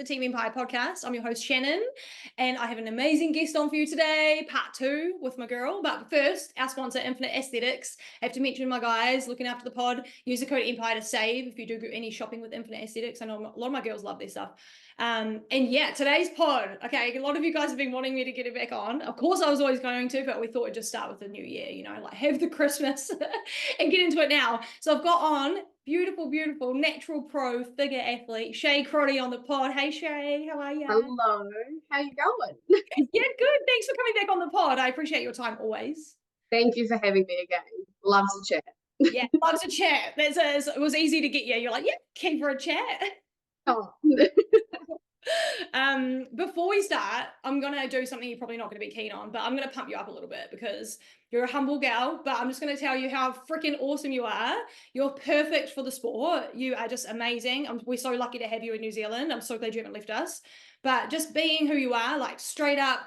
Team Empire podcast. I'm your host, Shannon, and I have an amazing guest on for you today, part 2 with my girl. But first, our sponsor, Infinite Aesthetics. I have to mention my guys looking after the pod. Use the code Empire to save if you do any shopping with Infinite Aesthetics. I know a lot of my girls love their stuff. And yeah, today's pod. Okay, a lot of you guys have been wanting me to get it back on. Of course, I was always going to, but we thought we'd just start with the new year, you know, like have the Christmas and get into it now. So I've got on beautiful natural pro figure athlete Shea Crotty on the pod. Hey Shea, how are you? Hello, how you going? Yeah, good. Thanks for coming back on the pod. I appreciate your time always. Thank you for having me again. Loves to chat. Yeah, loves to chat. It was easy to get you. You're like, yeah, keen for a chat. Oh. Before we start, I'm gonna do something you're probably not gonna be keen on, but I'm gonna pump you up a little bit because you're a humble gal, but I'm just gonna tell you how freaking awesome you are. You're perfect for the sport. You are just amazing. We're so lucky to have you in New Zealand. I'm so glad you haven't left us. But just being who you are, like straight up,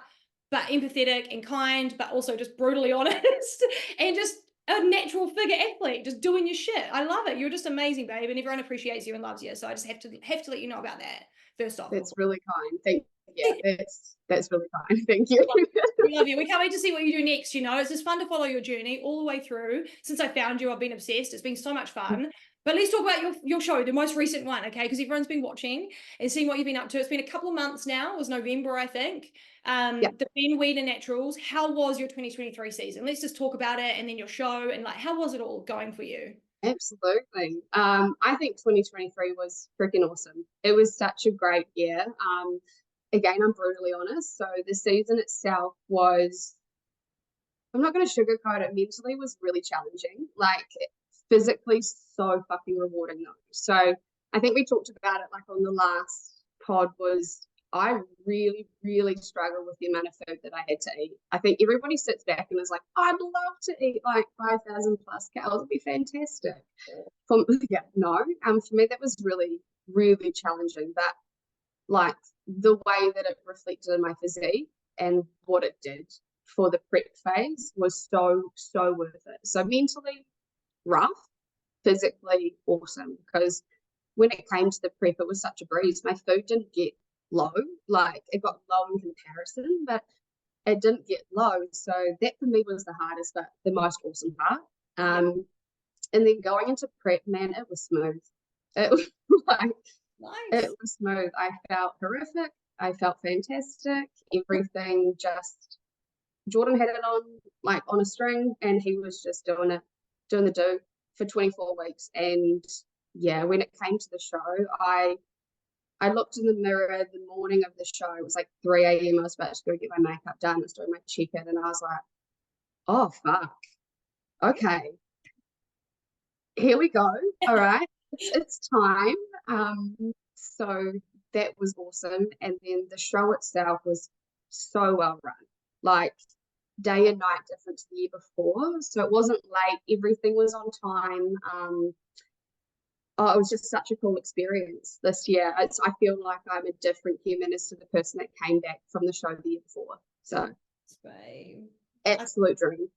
but empathetic and kind, but also just brutally honest and just a natural figure athlete, just doing your shit. I love it. You're just amazing, babe, and everyone appreciates you and loves you. So I just have to let you know about that. First off, that's really kind. Thank you. Yeah, that's really kind. Thank you. We love you. We can't wait to see what you do next. You know, it's just fun to follow your journey all the way through. Since I found you, I've been obsessed. It's been so much fun. But let's talk about your show, the most recent one, okay? Because everyone's been watching and seeing what you've been up to. It's been a couple of months now. It was November, I think. Yeah. The Ben Weider Naturals. How was your 2023 season? Let's just talk about it and then your show and like how was it all going for you? Absolutely. I think 2023 was freaking awesome. It was such a great year. Again, I'm brutally honest. So the season itself was, I'm not going to sugarcoat it, mentally was really challenging. Like physically so fucking rewarding though. So I think we talked about it like on the last pod was I really struggle with the amount of food that I had to eat. I think everybody sits back and is like, I'd love to eat like 5,000 plus calories. It'd be fantastic. For me that was really challenging. But like the way that it reflected in my physique and what it did for the prep phase was so worth it. So mentally rough, physically awesome, because when it came to the prep it was such a breeze. My food didn't get low, like it got low in comparison, but it didn't get low. So that for me was the hardest but the most awesome part. And then going into prep, man, it was smooth. It was like nice. It was smooth. I felt horrific. I felt fantastic. Everything just, Jordan had it on like on a string and he was just doing the do for 24 weeks. And yeah, when it came to the show, I looked in the mirror the morning of the show. It was like 3 a.m. I was about to go get my makeup done. I was doing my check-in and I was like, oh, fuck. Okay. Here we go. All right. It's time. So that was awesome. And then the show itself was so well run. Like day and night different to the year before. So it wasn't late. Everything was on time. It was just such a cool experience this year. I feel like I'm a different human as to the person that came back from the show the year before. So absolute dream.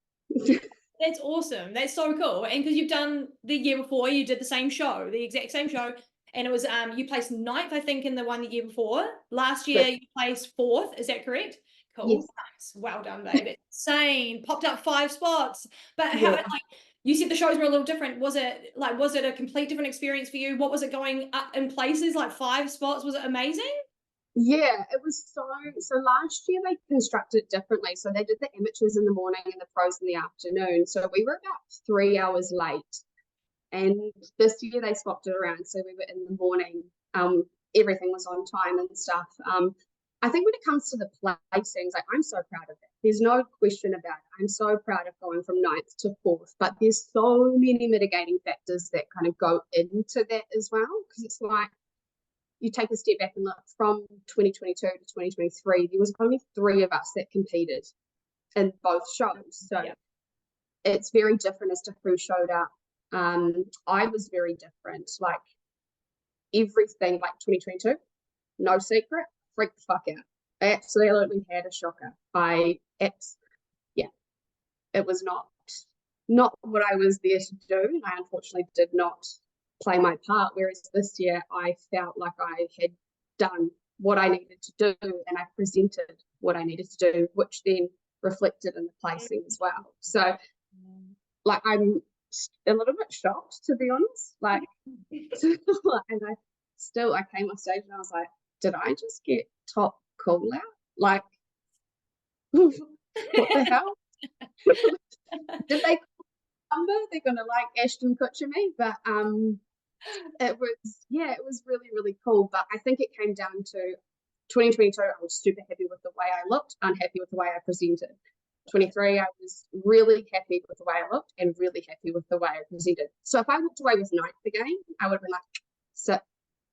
That's awesome. That's so cool. And because you've done the year before, you did the same show, the exact same show. And it was you placed 9th, I think, in the one the year before. Last year you placed 4th. Is that correct? Cool. Yes. Nice. Well done, babe. Insane. Popped up 5 spots. But how like you said the shows were a little different. Was it a complete different experience for you? What was it going up in places like 5 spots? Was it amazing? Yeah, it was so last year they constructed it differently. So they did the amateurs in the morning and the pros in the afternoon. So we were about 3 hours late. And this year they swapped it around. So we were in the morning. Everything was on time and stuff. I think when it comes to the placings, like I'm so proud of it. There's no question about it. I'm so proud of going from 9th to 4th, but there's so many mitigating factors that kind of go into that as well. Because it's like you take a step back and look from 2022 to 2023, there was only 3 of us that competed in both shows. So it's very different as to who showed up. I was very different. Like everything, like 2022, no secret, freaked the fuck out. I absolutely had a shocker. It was not what I was there to do, and I unfortunately did not play my part. Whereas this year, I felt like I had done what I needed to do, and I presented what I needed to do, which then reflected in the placing as well. So like I'm a little bit shocked, to be honest, like and I came off stage and I was like, did I just get top call out? Like what the hell? Did they number? They're gonna like Ashton Kutcher me, but it was really, really cool. But I think it came down to 2022. I was super happy with the way I looked, unhappy with the way I presented. 23, I was really happy with the way I looked and really happy with the way I presented. So if I walked away with ninth again, I would have been like, so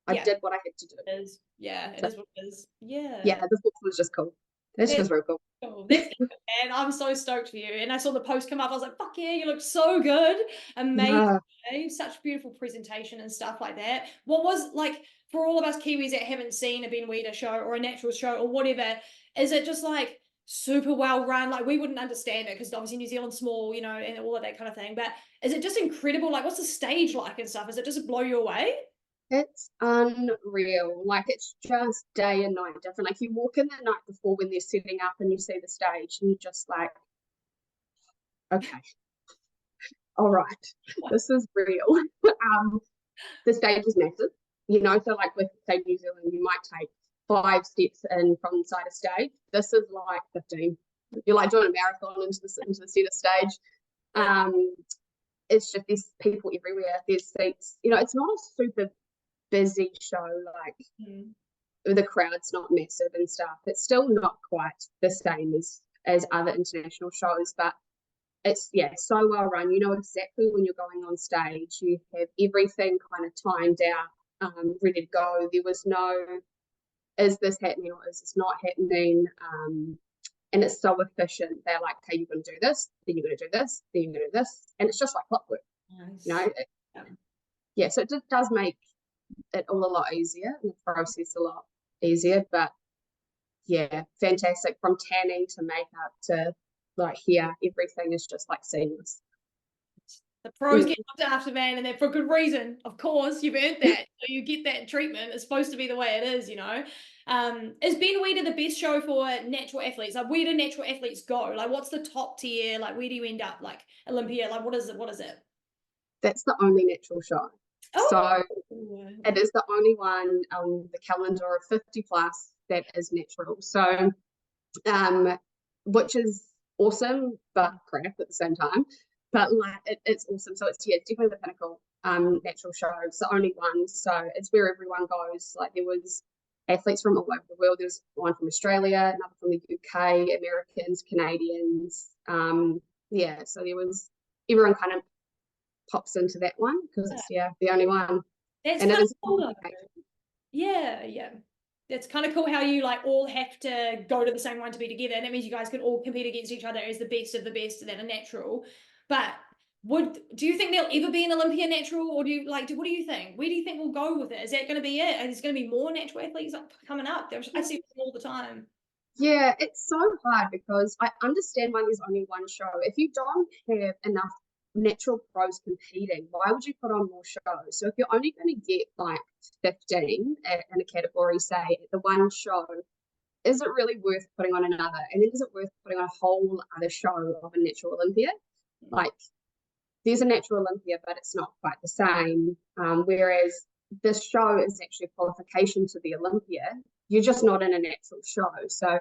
I did what I had to do. It is. Yeah, it is what it is. Yeah. Yeah, the book was just cool. This was real cool. That's good, man. I'm so stoked for you. And I saw the post come up. I was like, fuck yeah, you look so good. Amazing. Yeah. Such beautiful presentation and stuff like that. What was like for all of us Kiwis that haven't seen a Ben Weider show or a natural show or whatever, is it just like super well run? Like we wouldn't understand it because obviously New Zealand's small, you know, and all of that kind of thing. But is it just incredible? Like what's the stage like and stuff? Is it just blow you away? It's unreal. Like it's just day and night different. Like you walk in the night before when they're setting up and you see the stage and you're just like, okay, all right, this is real. The stage is massive, you know, so like with say New Zealand, you might take 5 steps in from inside a stage. This is like 15. You're like doing a marathon into the center stage. It's just there's people everywhere, there's seats, you know, it's not a super busy show, like the crowd's not massive and stuff. It's still not quite the same as other international shows, but it's so well run. You know exactly when you're going on stage. You have everything kind of timed out, ready to go. There was no is this happening or is this not happening, and it's so efficient. They're like, okay, you're going to do this, then you're going to do this, then you're going to do this, and it's just like clockwork. Nice. You know, so it does make it all a lot easier and the process a lot easier. But yeah, fantastic. From tanning to makeup to like here, everything is just like seamless. The pros get looked after, man, and they're for good reason. Of course, you've earned that. So you get that treatment. It's supposed to be the way it is, you know. Is Ben Weider the best show for natural athletes? Like, where do natural athletes go? Like, what's the top tier? Like, where do you end up? Like, Olympia? Like, what is it? What is it? That's the only natural show. Oh. So it is the only one on the calendar of 50 plus that is natural. So, which is awesome, but crap at the same time. But like it's awesome. So it's definitely the pinnacle natural show. It's the only one. So it's where everyone goes. Like there was athletes from all over the world. There's one from Australia, another from the UK, Americans, Canadians. So there was everyone kind of pops into that one because it's the only one. That's kind of cool. Yeah. It's kind of cool how you like all have to go to the same one to be together, and that means you guys can all compete against each other as the best of the best that are natural. But do you think there'll ever be an Olympia natural, or what do you think? Where do you think we'll go with it? Is that going to be it? Is there going to be more natural athletes coming up? I see them all the time. Yeah, it's so hard because I understand why there's only one show. If you don't have enough natural pros competing, why would you put on more shows? So if you're only going to get like 15 in a category, say at the one show, is it really worth putting on another? And then is it worth putting on a whole other show of a natural Olympia? Like there's a natural Olympia, but it's not quite the same. Whereas this show is actually a qualification to the Olympia. You're just not in a natural show. So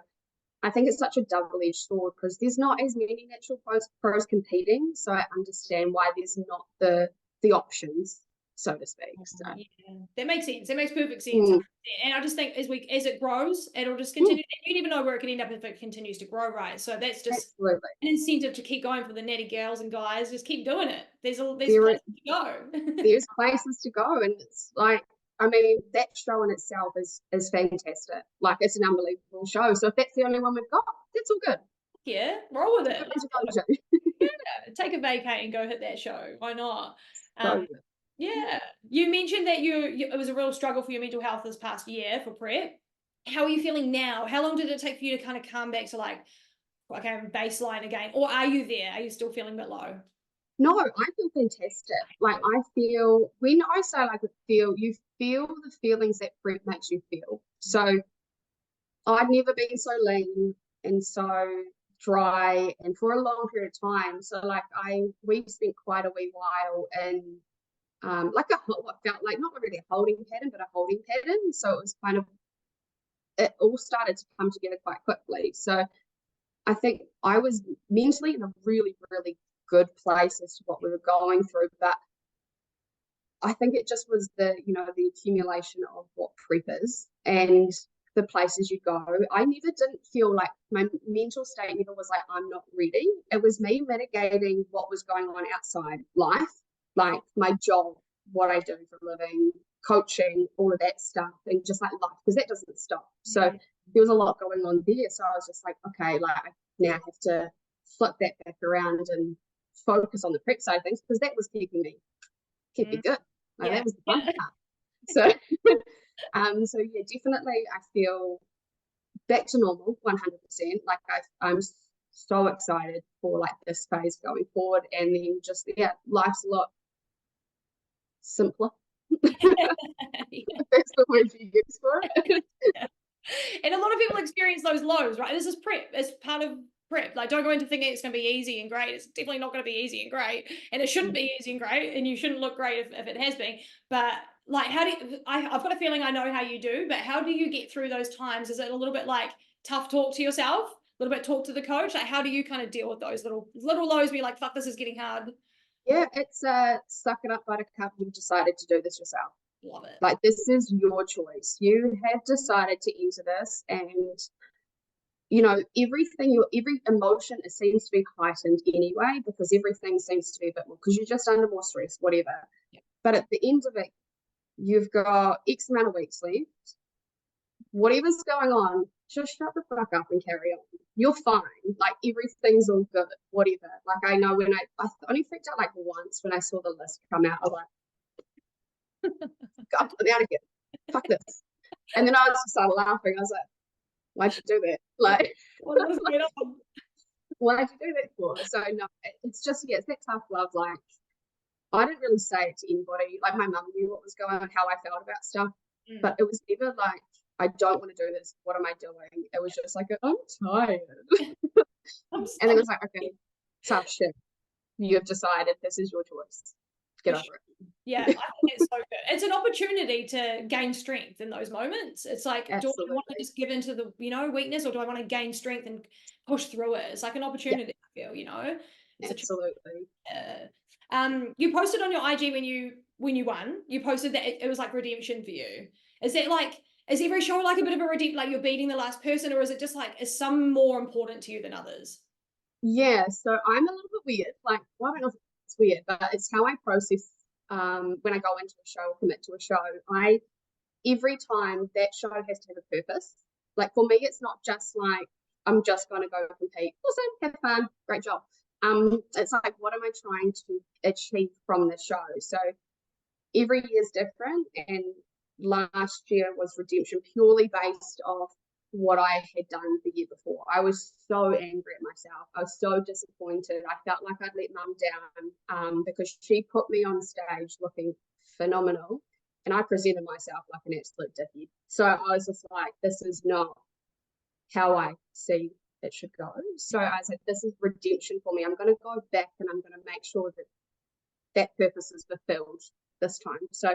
I think it's such a double-edged sword because there's not as many natural pros competing. So I understand why there's not the options, so to speak. So. Yeah, that makes sense. That makes perfect sense. And I just think as it grows, it'll just continue. You never know where it can end up if it continues to grow, right? So that's just an incentive to keep going for the natty girls and guys. Just keep doing it. There's places to go. There's places to go, and it's like, I mean, that show in itself is fantastic. Like, it's an unbelievable show. So if that's the only one we've got, that's all good. Yeah, roll with it. Yeah, take a vacay and go hit that show. Why not? Yeah, you mentioned that it was a real struggle for your mental health this past year for prep. How are you feeling now? How long did it take for you to kind of come back to like, okay, baseline again? Or are you there? Are you still feeling a bit low? No, I feel fantastic. Like I feel, when I say like you feel the feelings that prep makes you feel. So I'd never been so lean and so dry and for a long period of time. So like we spent quite a wee while in like what felt like not really a holding pattern, but a holding pattern. So it was kind of, it all started to come together quite quickly. So I think I was mentally in a really, really good place as to what we were going through, but I think it just was the accumulation of what prep is and the places you go. I never didn't feel like my mental state never was like, I'm not ready. It was me mitigating what was going on outside life, like my job, what I do for a living, coaching, all of that stuff, and just like life, because that doesn't stop. So there was a lot going on there. So I was just like, okay, like I now have to flip that back around and focus on the prep side of things, because that was keeping me good. Like that was the fun part. So so yeah, definitely I feel back to normal 100%. Like I'm so excited for like this phase going forward, and then just life's a lot simpler. That's the word you use for it. And a lot of people experience those lows, right? This is prep. It's part of prep. Like, don't go into thinking it's going to be easy and great. It's definitely not going to be easy and great, and it shouldn't be easy and great, and you shouldn't look great if it has been. But like, how do you, I've got a feeling I know how you do, but how do you get through those times? Is it a little bit like tough talk to yourself, a little bit talk to the coach? Like, how do you kind of deal with those little lows? Be like, fuck, this is getting hard. Yeah, it's suck it up, buttercup. You've decided to do this yourself. Love it. Like, this is your choice. You have decided to enter this, and every emotion, it seems to be heightened anyway, because everything seems to be a bit more, because you're just under more stress, whatever. Yeah. But at the end of it, you've got X amount of weeks left. Whatever's going on, just shut the fuck up and carry on. You're fine. Like, everything's all good, whatever. Like, I know when I only freaked out like once when I saw the list come out. I was like, God, I'm out of here. Fuck this. And then I just started laughing. I was like, why'd you do that? Like, why'd you do that for? So no, it's just, it's that tough love. Like, I didn't really say it to anybody. Like, my mum knew what was going on, how I felt about stuff, but it was never like, I don't want to do this. What am I doing? It was just like, I'm tired. And then it was like, okay, tough shit. You have decided this is your choice. Get over it. Yeah, I think it's so good. It's an opportunity to gain strength in those moments. It's like, Absolutely. do I want to just give into the, weakness, or do I want to gain strength and push through it? It's like an opportunity, I feel, It's absolutely. You posted on your IG when you won, you posted that it was like redemption for you. Is that like, is every show like a bit of a redemption, like you're beating the last person, or is it just like, is some more important to you than others? Yeah, so I'm a little bit weird. Like, well, I don't know if it's weird, but it's how I process when I go into a show or commit to a show. Every time that show has to have a purpose. Like, for me, it's not just like, I'm just going to go compete. Awesome, have fun, great job. It's like, what am I trying to achieve from the show? So every year is different, and last year was redemption purely based off what I had done the year before. I was so angry at myself. I was so disappointed. I felt like I'd let mum down because she put me on stage looking phenomenal, and I presented myself like an absolute dickhead. So I was just like, this is not how I see it should go. So I was like, this is redemption for me. I'm going to go back and I'm going to make sure that that purpose is fulfilled this time. So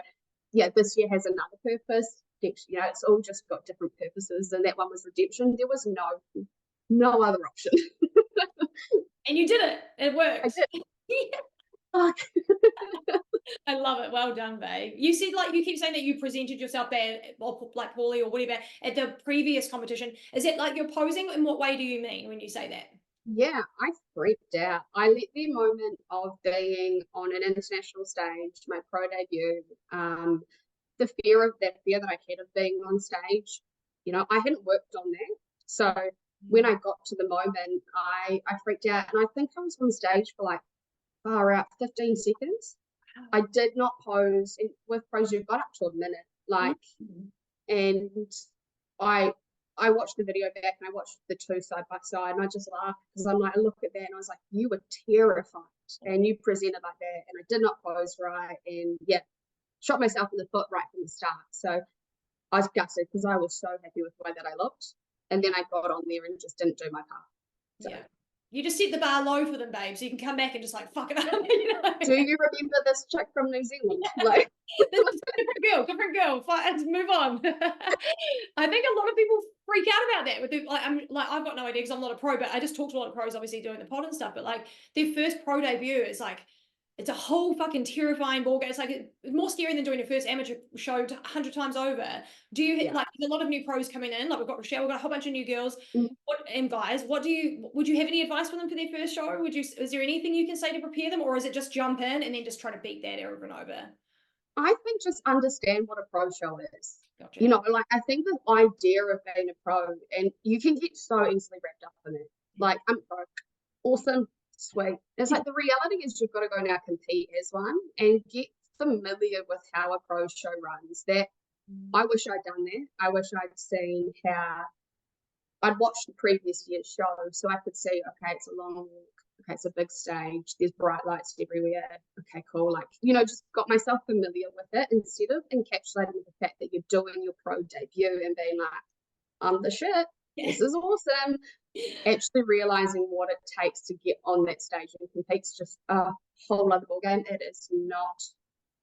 yeah, this year has another purpose. It's all just got different purposes, and that one was redemption. There was no other option. And you did it. It worked. I did. I love it. Well done, babe. You said, like, you keep saying that you presented yourself bad, or like poorly or whatever, at the previous competition. Is it like you're posing? In what way do you mean when you say that? Yeah, I freaked out. I let the moment of being on an international stage, my pro debut, the fear that I had of being on stage, I hadn't worked on that. So when I got to the moment, I freaked out, and I think I was on stage for like far out 15 seconds. I did not pose. With pros, you've got up to a minute, like, and I watched the video back, and I watched the two side by side, and I just laughed because I'm like, I look at that and I was like, you were terrified, and you presented like that, and I did not pose right, and yeah, shot myself in the foot right from the start. So I was gutted because I was so happy with the way that I looked. And then I got on there and just didn't do my part. So. Yeah. You just set the bar low for them, babe, so you can come back and just like fuck it up. You know? Do you remember this chick from New Zealand? Like, this is different girl. Let's move on. I think a lot of people freak out about that. With the, I've got no idea because I'm not a pro, but I just talk to a lot of pros, obviously doing the pod and stuff. But like their first pro debut is like it's a whole fucking terrifying ball game. It's like it's more scary than doing your first amateur show 100 times over. Do you like there's a lot of new pros coming in? Like we've got Rochelle, we've got a whole bunch of new girls. And guys, would you have any advice for them for their first show? Is there anything you can say to prepare them, or is it just jump in and then just try to beat that over and over? I think just understand what a pro show is. Gotcha. You know, like I think the idea of being a pro, and you can get so easily wrapped up in it. Like I'm pro, awesome, sweet. It's like the reality is you've got to go now compete as one and get familiar with how a pro show runs. That I wish I'd done that. I wish I'd seen how I'd watched the previous year's show so I could see, okay, it's a long walk. Okay, it's a big stage. There's bright lights everywhere. Okay, cool. Like, you know, just got myself familiar with it instead of encapsulating the fact that you're doing your pro debut and being like, I'm the shit. This is awesome. Actually realizing what it takes to get on that stage and compete's just a whole other ballgame. It is not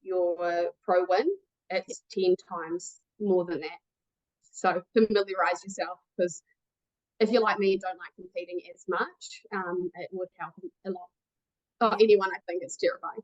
your pro win. It's 10 times more than that. So familiarize yourself, because if you're like me and don't like competing as much, it would help a lot. Oh, anyone, I think it's terrifying.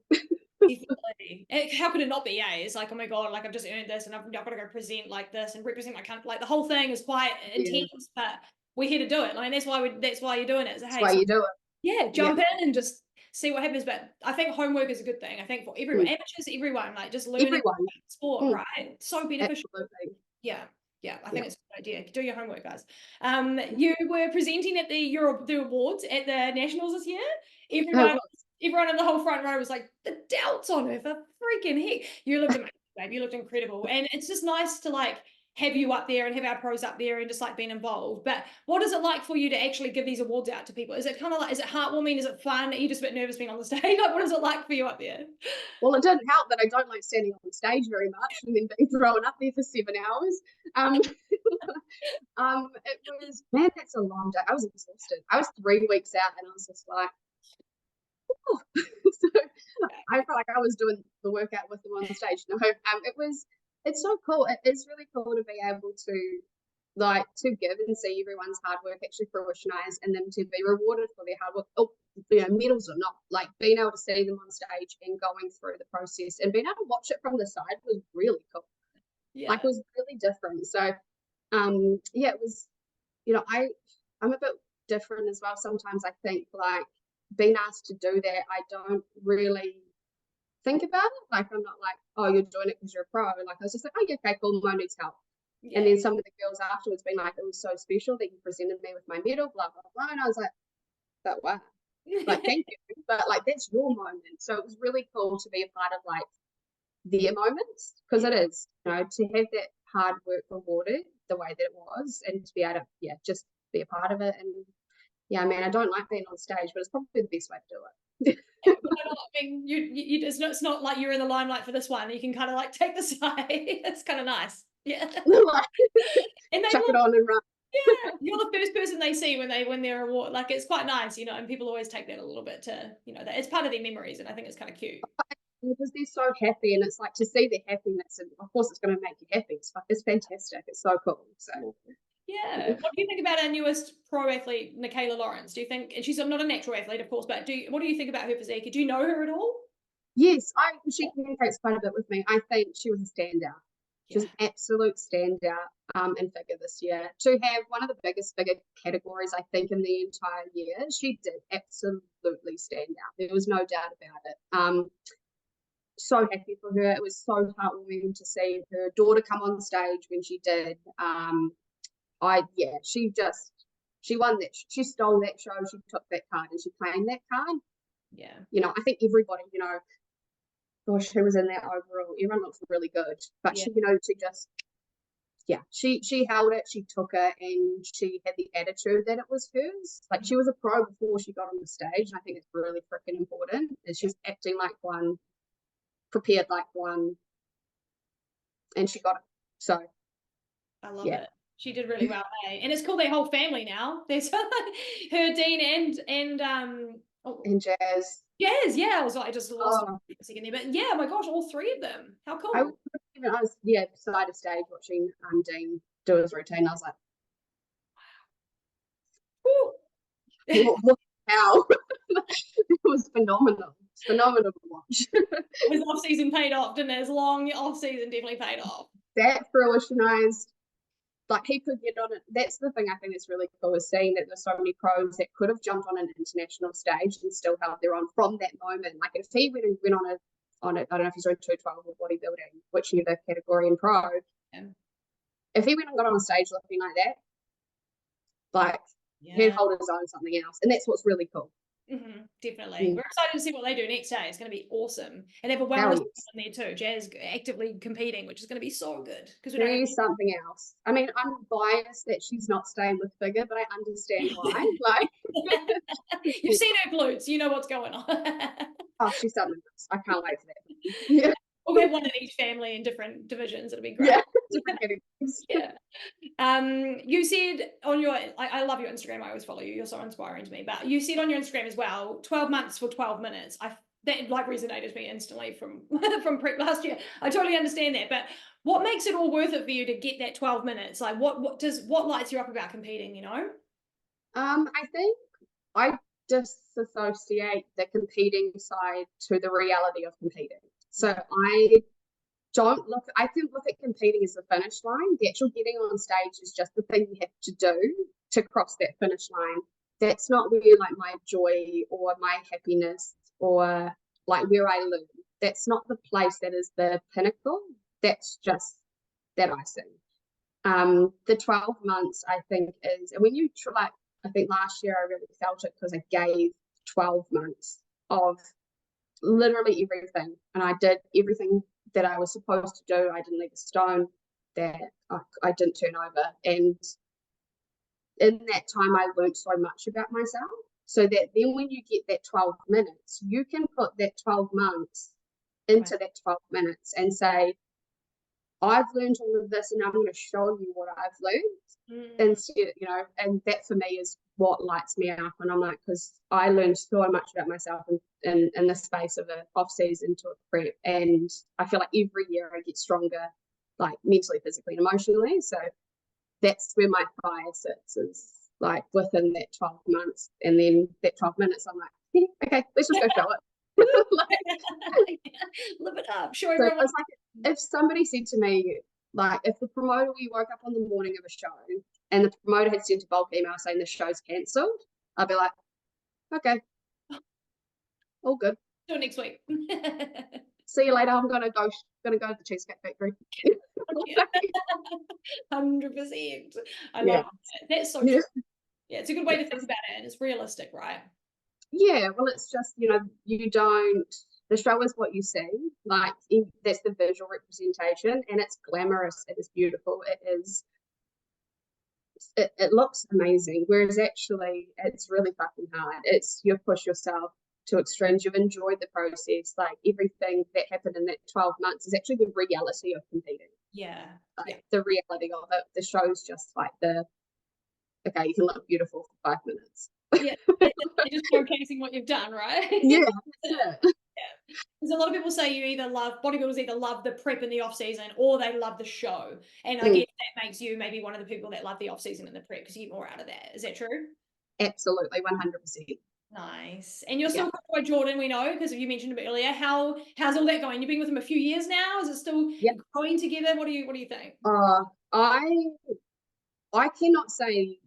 Definitely. How could it not be? It's like, oh my god, like I've just earned this and I've got to go present like this and represent my country. Like the whole thing is quite intense, but we're here to do it. Like, and that's why you're doing it. So, that's why you do it. Yeah, jump in and just see what happens. But I think homework is a good thing. I think for everyone, amateurs, everyone, like just learning sport, right? So beneficial. Absolutely. Yeah, I think it's a good idea. Do your homework, guys. You were presenting at the awards at the Nationals this year. Everyone in the whole front row was like, the doubts on her for freaking heck. You looked amazing, babe. You looked incredible. And it's just nice to like have you up there and have our pros up there and just like being involved. But what is it like for you to actually give these awards out to people? Is it kind of like, is it heartwarming? Is it fun? Are you just a bit nervous being on the stage? Like, what is it like for you up there? Well, it didn't help that I don't like standing on stage very much and then being thrown up there for 7 hours. It was, man, that's a long day. I was exhausted. I was 3 weeks out and I was just like, oh. So I felt like I was doing the workout with them on the stage. No, it's so cool. It's really cool to be able to give and see everyone's hard work actually fruitionize and then to be rewarded for their hard work. Oh, you know, medals or not, like being able to see them on stage and going through the process and being able to watch it from the side was really cool. Yeah. Like it was really different. So it was, you know, I'm a bit different as well. Sometimes I think like being asked to do that, I don't really think about it. Like I'm not like, oh, you're doing it because you're a pro. Like I was just like, oh yeah, okay, cool, Mo needs help. Yeah. And then some of the girls afterwards being like, it was so special that you presented me with my medal, blah blah blah. And I was like, but wow, like thank you, but like that's your moment. So it was really cool to be a part of like their moments, because it is, you know, to have that hard work rewarded the way that it was and to be able to just be a part of it. And yeah, man, I don't like being on stage, but it's probably the best way to do it. I mean, it's not like you're in the limelight for this one. You can kind of like take the side. It's kind of nice. Yeah. And they chuck it on and run. Yeah, you're the first person they see when they win their award. Like it's quite nice, you know, and people always take that a little bit to, you know, that it's part of their memories, and I think it's kind of cute. Because they're so happy, and it's like to see their happiness, and of course it's going to make you happy. It's fantastic. It's so cool. So yeah. What do you think about our newest pro athlete, Nichaela Lawrence? Do you think, and she's not a natural athlete, of course, but what do you think about her physique? Do you know her at all? Yes, she communicates quite a bit with me. I think she was a standout. She was an absolute standout in figure this year. To have one of the biggest figure categories, I think, in the entire year, she did absolutely stand out. There was no doubt about it. So happy for her. It was so heartwarming to see her daughter come on stage when she did. She won that. She stole that show. She took that card and she claimed that card. Yeah. You know, I think everybody, you know, gosh, who was in that overall? Everyone looks really good. But she, you know, she held it, she took it, and she had the attitude that it was hers. Like she was a pro before she got on the stage, and I think it's really freaking important. And she's acting like one, prepared like one, and she got it. So I love it. She did really well, eh? And it's called their whole family now. There's her, Dean, and And Jazz. Jazz. Yeah, I was like, I just lost Oh, a second there, but yeah, my gosh, all three of them. How I cool! was beside a stage watching Dean do his routine. I was like, what how? It was phenomenal. It's phenomenal to watch. His off season paid off, didn't it? His long off season definitely paid off. That fruitionized, like he could get on it. That's the thing I think is really cool, is seeing that there's so many pros that could have jumped on an international stage and still held their own from that moment. Like if he went on it, I don't know if he's doing 212 or bodybuilding, whichever category in pro. Yeah. If he went and got on stage looking like that, like he'd hold his own something else, and that's what's really cool. Definitely. We're excited to see what they do next day. It's going to be awesome. And they have a wellness in there too. Jazz actively competing, which is going to be so good. Because we do something else. I mean, I'm biased that she's not staying with Figure, but I understand why. Like, you've seen her glutes, you know what's going on. Oh, she's something else. I can't wait for that. Yeah. We'll have one in each family in different divisions. It'll be great. Yeah. You said on your, I love your Instagram. I always follow you. You're so inspiring to me. But you said on your Instagram as well, 12 months for 12 minutes. That like resonated with me instantly from prep last year. I totally understand that. But what makes it all worth it for you to get that 12 minutes? Like what lights you up about competing, you know? I think I disassociate the competing side to the reality of competing. So I can look at competing as the finish line. The actual getting on stage is just the thing you have to do to cross that finish line. That's not where like my joy or my happiness or like where I live. That's not the place that is the pinnacle. That's just that icing. The 12 months I think is, and when you like, I think last year I really felt it because I gave 12 months of literally everything, and I did everything that I was supposed to do. I didn't leave a stone that I didn't turn over, and in that time I learned so much about myself, so that then when you get that 12 minutes, you can put that 12 months into that 12 minutes and say, I've learned all of this and I'm going to show you what I've learned. Instead, you know, and that for me is what lights me up. And I'm like, because I learned so much about myself in the space of an off season to a prep, and I feel like every year I get stronger, like mentally, physically, and emotionally. So that's where my fire sits, is like within that 12 months, and then that 12 minutes I'm like, yeah, okay, let's just go show it. Live it up. Show everyone. It's like if somebody said to me, like, if the promoter, we woke up on the morning of a show and the promoter had sent a bulk email saying the show's cancelled, I'd be like, okay, all good. Do it next week. See you later. I'm gonna go to the Cheesecake Victory. 100%. I love it. That's so true. Yeah, it's a good way to think about it, and it's realistic, right? Yeah, well, it's just, you know, the show is what you see. Like, that's the visual representation, and it's glamorous, it is beautiful, it looks amazing, whereas actually it's really fucking hard. It's, you push yourself to extremes, you've enjoyed the process, like everything that happened in that 12 months is actually the reality of competing. The reality of it. The show's just like okay, you can look beautiful for 5 minutes. Just showcasing what you've done, right? Because a lot of people say bodybuilders either love the prep in the off season or they love the show, and I guess that makes you maybe one of the people that love the off season and the prep because you get more out of that. Is that true? Absolutely, 100%. Nice. And you're still by Jordan, we know, because you mentioned a bit earlier. How's all that going? You've been with him a few years now. Is it still growing together? What do you think? I cannot say,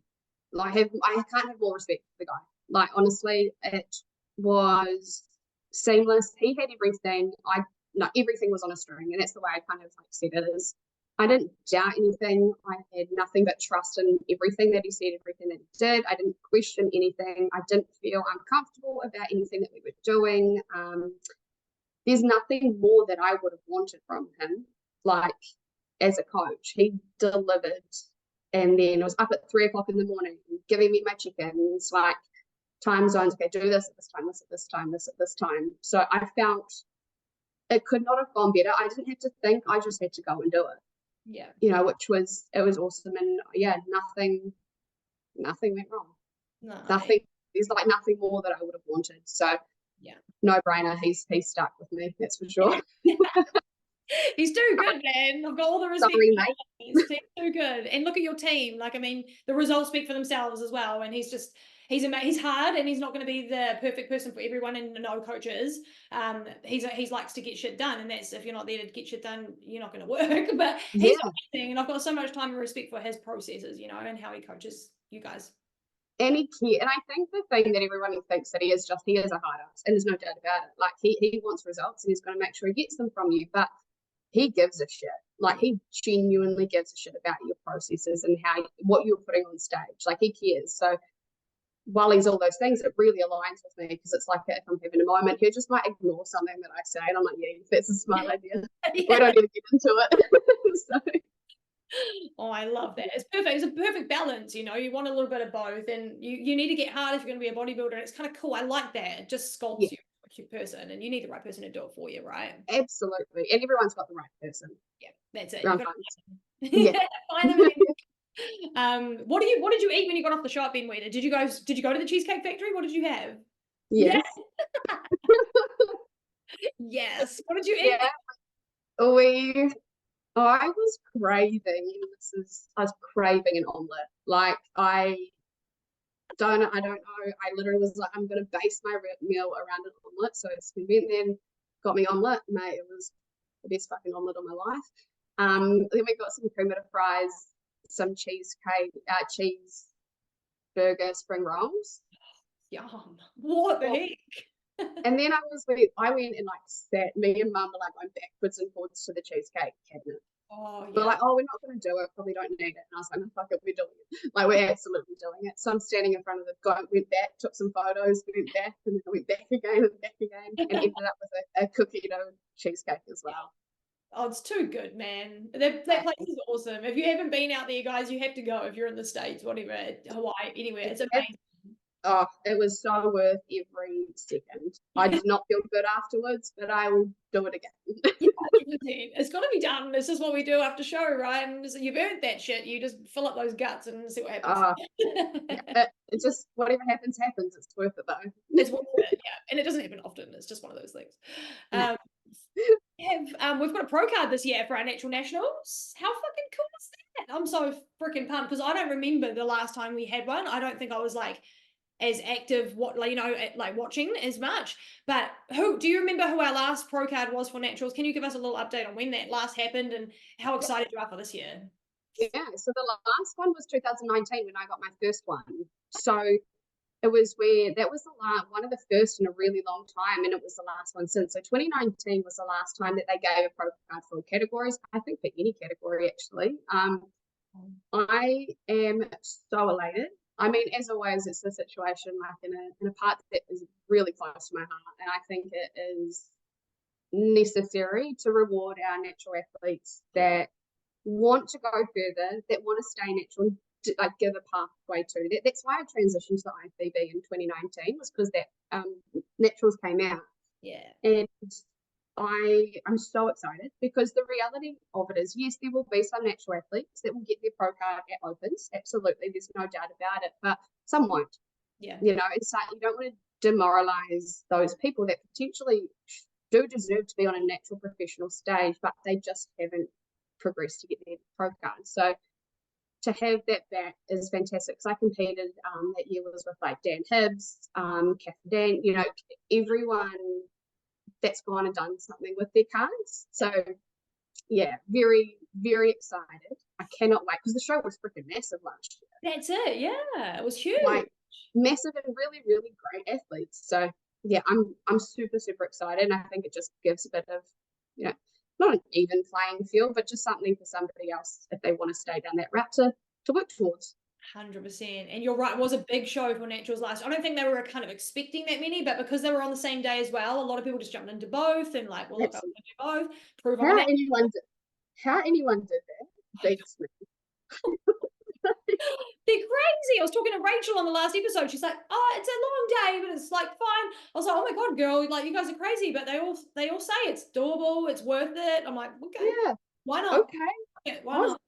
like, I can't have more respect for the guy. Like, honestly, it was seamless. He had everything. Everything was on a string, and that's the way I kind of like said it is. I didn't doubt anything. I had nothing but trust in everything that he said, everything that he did. I didn't question anything. I didn't feel uncomfortable about anything that we were doing. There's nothing more that I would have wanted from him, like, as a coach. He delivered, and then I was up at 3 o'clock in the morning giving me my chickens, like time zones, okay, do this at this time, this at this time, this at this time. So I felt it could not have gone better. I didn't have to think, I just had to go and do it. Yeah. you know, it was awesome. And yeah, nothing went wrong. No. Nothing, there's like nothing more that I would have wanted. So Yeah. no brainer. He's stuck with me, that's for sure. He's too good, man. I've got all the respect. Sorry, mate. He's too good. And look at your team. Like, I mean, the results speak for themselves as well. And he's hard, and he's not going to be the perfect person for everyone, and no coaches. He likes to get shit done, and that's, if you're not there to get shit done, you're not going to work. But he's amazing, and I've got so much time and respect for his processes, you know, and how he coaches you guys. And and I think the thing that everyone thinks that he is a hard ass, and there's no doubt about it. Like he wants results, and he's going to make sure he gets them from you, but he gives a shit. Like he genuinely gives a shit about your processes and what you're putting on stage. Like he cares. So while he's all those things, it really aligns with me, because it's like if I'm having a moment, he just might ignore something that I say, and I'm like, yeah, that's a smart idea. We don't need to get into it. So. Oh, I love that. It's perfect. It's a perfect balance, you know. You want a little bit of both, and you need to get hard if you're going to be a bodybuilder. And it's kind of cool. I like that. It just sculpts you like your person, and you need the right person to do it for you, right? Absolutely. And everyone's got the right person. Yeah, that's it. Yeah. Find them. What did you eat when you got off the show at Ben Weider? Did you go to the Cheesecake Victory? What did you have? Yes. Yes. What did you eat? Yeah. I was craving, I was craving an omelette. Like I don't know. I literally was like, I'm going to base my meal around an omelette. So we went there and got me omelette, mate. It was the best fucking omelette of my life. Then we got some cream of fries, some cheesecake, cheeseburger spring rolls. Yum. What the heck? And then I went and like sat, me and mum were like going backwards and forwards to the cheesecake cabinet. Oh, yeah. We're like, oh, we're not going to do it. Probably don't need it. And I was like, no, fuck it, we're doing it. Like, we're absolutely doing it. So I'm standing in front of went back, took some photos, went back, and then I went back again and back again, and ended up with a cookie dough cheesecake as well. Oh, it's too good, man. That place is awesome. If you haven't been out there, guys, you have to go. If you're in the States, whatever, Hawaii, anywhere, it's amazing. Oh, it was so worth every second. I did not feel good afterwards, but I will do it again. Yeah, it's got to be done. This is what we do after show, right? And you've earned that shit. You just fill up those guts and see what happens. It just, whatever happens. It's worth it though. It's worth it, yeah. And it doesn't happen often. It's just one of those things. We've got a pro card this year for our Natural Nationals. How fucking cool is that? I'm so freaking pumped, because I don't remember the last time we had one. I don't think I was like as active, watching as much. But do you remember who our last pro card was for Naturals? Can you give us a little update on when that last happened and how excited you are for this year? Yeah, so the last one was 2019 when I got my first one. So it was that was one of the first in a really long time, and it was the last one since. So 2019 was the last time that they gave a pro card for all categories. I think for any category, actually. I am so elated. I mean, as always, it's a situation like in a part that is really close to my heart, and I think it is necessary to reward our natural athletes that want to go further, that want to stay natural, to, like, give a pathway to that. That's why I transitioned to IFBB in 2019, was because that Naturals came out. Yeah. And I'm so excited, because the reality of it is, yes, there will be some natural athletes that will get their pro card at Opens. Absolutely, there's no doubt about it, but some won't. Yeah. You know, it's like you don't want to demoralize those people that potentially do deserve to be on a natural professional stage, but they just haven't progressed to get their pro card. So to have that back is fantastic, because I competed that year was with like Dan Hibbs, Kath Dan, you know, everyone that's gone and done something with their cards. So yeah, very, very excited. I cannot wait, because the show was freaking massive last year. That's it. Yeah, it was huge. Like massive and really, really great athletes. So yeah, I'm super, super excited. And I think it just gives a bit of, you know, not an even playing field, but just something for somebody else if they want to stay down that route to work towards. 100%. And you're right, it was a big show for Naturals last. I don't think they were kind of expecting that many, but because they were on the same day as well, a lot of people just jumped into both and like, well, look, I'm going to do both. Prove how anyone did that beats me. They're crazy. I was talking to Rachel on the last episode. She's like, oh, it's a long day, but it's like fine. I was like, oh my God, girl, like you guys are crazy, but they all say it's doable, it's worth it. I'm like, okay, yeah, why not? Okay, Yeah, I why was not?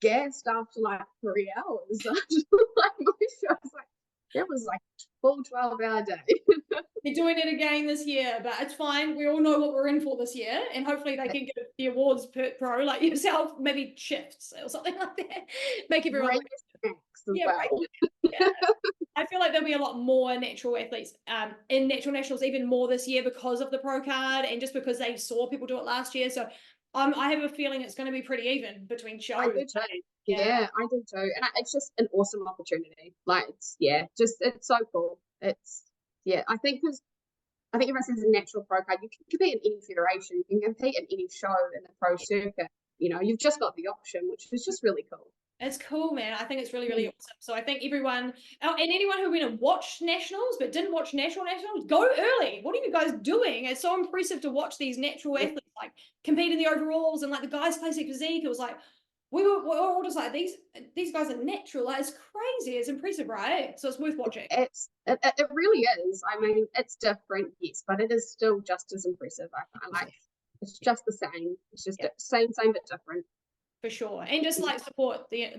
gassed after like 3 hours. Like my show was like, that was like full 12-hour day. They're doing it again this year, but it's fine. We all know what we're in for this year, and hopefully they can give the awards per pro like yourself, maybe shifts or something like that. Make everyone Bring look, snacks as yeah, right. well. Yeah. I feel like there'll be a lot more natural athletes in natural nationals, even more this year because of the pro card and just because they saw people do it last year. So I have a feeling it's going to be pretty even between shows. I do too. Yeah, I do too. And it's just an awesome opportunity. Like, it's so cool. I think because I think everyone says a natural pro card, you can compete in any federation, you can compete in any show in the pro circuit. You've just got the option, which is just really cool. It's cool, man. I think it's really, really awesome. So I think everyone, and anyone who went and watched nationals but didn't watch nationals, go early. What are you guys doing? It's so impressive to watch these natural athletes like compete in the overalls and like the guys' classic physique. It was like we're all just like these guys are natural. Like, it's crazy. It's impressive, right? So it's worth watching. It really is. I mean, it's different, yes, but it is still just as impressive. I like. It's just the same. It's just same but different. For sure. And just like support the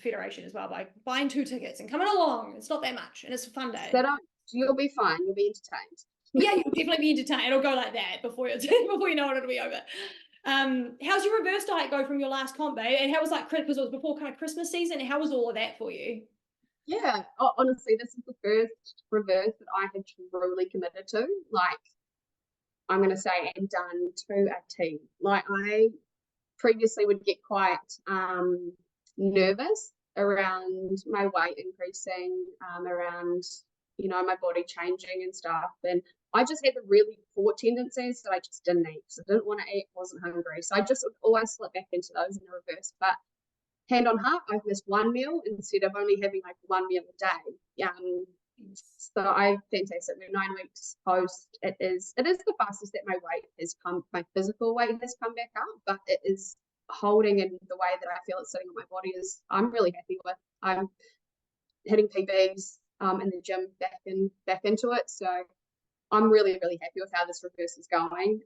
federation as well by buying 2 tickets and coming along. It's not that much and it's a fun day. You'll be fine. You'll be entertained. Yeah, you'll definitely be entertained. It'll go like that before you know it, it'll be over. How's your reverse diet go from your last comp, babe? And how was like, because it was before kind of Christmas season, how was all of that for you? Yeah, honestly, this is the first reverse that I had truly committed to. Like, I'm going to say and done to a T. Like, I previously would get quite nervous around my weight increasing, around, my body changing and stuff. And I just had the really poor tendencies that I just didn't eat. So I didn't want to eat, wasn't hungry. So I just would always slip back into those in the reverse. But hand on heart, I've missed one meal instead of only having like one meal a day. So I fantastic. We're 9 weeks post. It is the fastest that my physical weight has come back up, but it is holding in the way that I feel it's sitting on my body I'm really happy with. I'm hitting PBs in the gym back into it. So I'm really, really happy with how this reverse is going.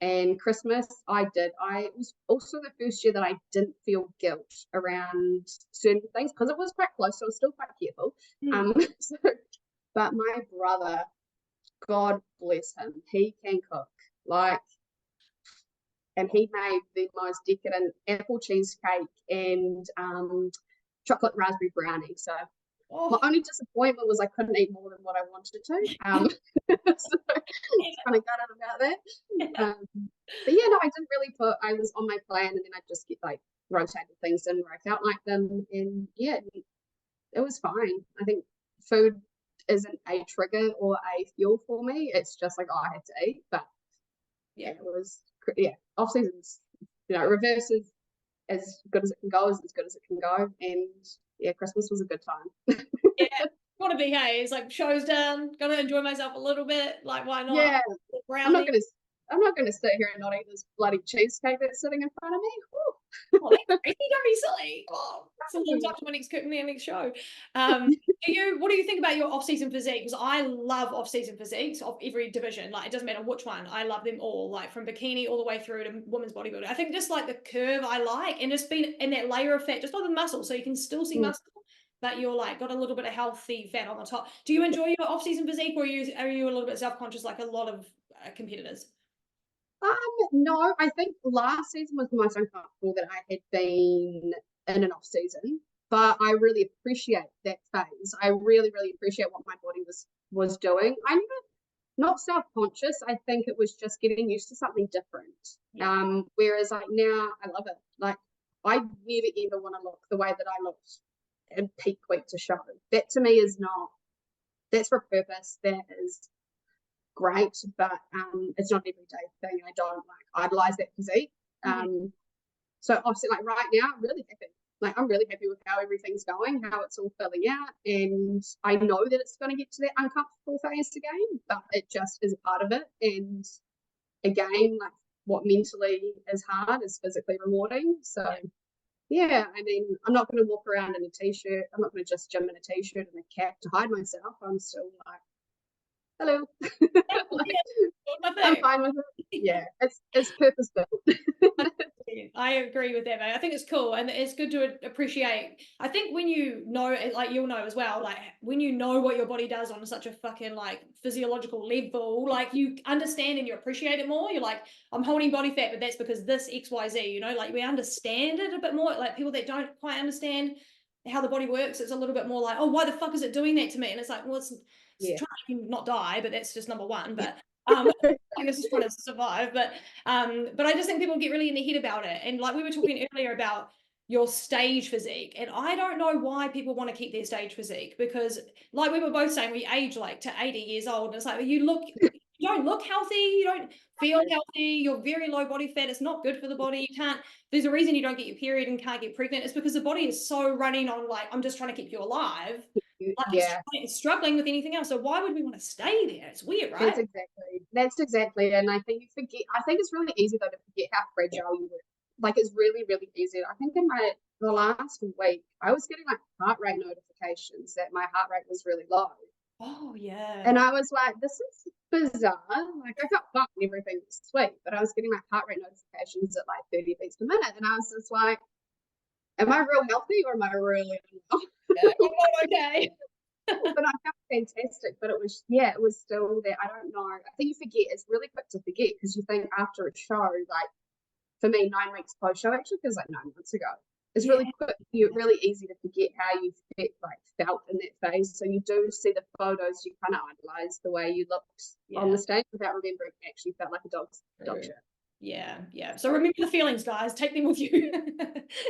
And Christmas, it was also the first year that I didn't feel guilt around certain things because it was quite close, so I was still quite careful. But my brother, God bless him, he can cook. And he made the most decadent apple cheesecake and chocolate raspberry brownie. So my only disappointment was I couldn't eat more than what I wanted to. So I was kind of gutted about that. But yeah, no, I didn't really I was on my plan, and then I just get like rotated things in where I felt like them. And yeah, it was fine. I think food isn't a trigger or a fuel for me. It's just like, I had to eat. But yeah, it was, off seasons, reverse is as good as it can go, is as good as it can go. And yeah, Christmas was a good time. Yeah, want to be, hey, it's like show's done, gonna enjoy myself a little bit, like why not? Yeah, I'm not gonna sit here and not eat this bloody cheesecake that's sitting in front of me. Oh, that's crazy, don't be silly. Oh, sometimes after my next show. What do you think about your off-season physique? Because I love off-season physiques of every division. Like, it doesn't matter which one. I love them all, like from bikini all the way through to women's bodybuilding. I think just like the curve I like, and just being in that layer of fat, just on the muscle, so you can still see muscle, but you're like got a little bit of healthy fat on the top. Do you enjoy your off-season physique, or are you a little bit self-conscious like a lot of competitors? No, I think last season was the most uncomfortable that I had been in an off season, but I really appreciate that phase. I really, really appreciate what my body was doing. I'm not self-conscious. I think it was just getting used to something different. Whereas like now I love it. Like, I never ever want to look the way that I looked in peak week to show. That to me is not, that's for purpose. That is great, but it's not an everyday thing. I don't like idolize that physique. So obviously, like right now, I'm really happy. Like, I'm really happy with how everything's going, how it's all filling out, and I know that it's going to get to that uncomfortable phase again, but it just is a part of it. And again, like, what mentally is hard is physically rewarding. So yeah, I mean, I'm not going to walk around in a t-shirt. I'm not going to just gym in a t-shirt and a cap to hide myself. I'm still like, hello. Like, I'm fine with it. Yeah, it's purpose built. 100%. I agree with that, mate. I think it's cool and it's good to appreciate. I think when you know, like you'll know as well, like when you know what your body does on such a fucking like physiological level, like you understand and you appreciate it more. You're like, I'm holding body fat, but that's because this XYZ, you know, like we understand it a bit more. Like people that don't quite understand how the body works, it's a little bit more like, oh, why the fuck is it doing that to me? And it's like, well, it's trying to make you not die, but that's just number one. But I guess it's trying to survive. But I just think people get really in their head about it. And like we were talking earlier about your stage physique, and I don't know why people want to keep their stage physique, because like we were both saying, we age like to 80 years old, and it's like you don't look healthy, you don't feel healthy, you're very low body fat, it's not good for the body. You can't, there's a reason you don't get your period and can't get pregnant. It's because the body is so running on like, I'm just trying to keep you alive, like it's struggling with anything else. So why would we want to stay there? It's weird, right? That's exactly and I think you forget, I think it's really easy though to forget how fragile you were. Like it's really, really easy. I think in the last week, I was getting like heart rate notifications that my heart rate was really low. Oh yeah. And I was like, this is bizarre. Like I felt fine, everything was sweet, but I was getting my heart rate notifications at like 30 beats per minute. And I was just like, am I real healthy or am I really unwell? Okay. But I felt fantastic. But it was still there. I don't know. I think you forget. It's really quick to forget because you think after a show, like for me, 9 weeks post show actually feels like 9 months ago. It's really quick. You're really easy to forget how you felt in that phase. So you do see the photos, you kind of idolize the way you looked on the stage without remembering it actually felt like a dog show. Yeah. So remember the feelings, guys. Take them with you.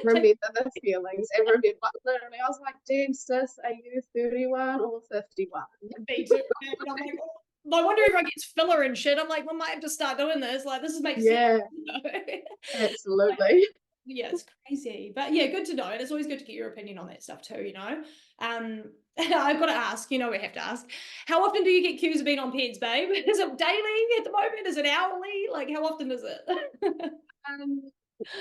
Remember the feelings. And remember, literally, I was like, damn, sis, are you 31 or 51? Me too. And I'm like, oh, no wonder everyone gets filler and shit. I'm like, we might have to start doing this. Like, this is making sense. You know? Absolutely. Yeah, it's crazy. But yeah, good to know. And it's always good to get your opinion on that stuff too, you know? I've got to ask, you know, we have to ask, how often do you get cues of being on peds, babe? Is it daily at the moment? Is it hourly? Like, how often is it?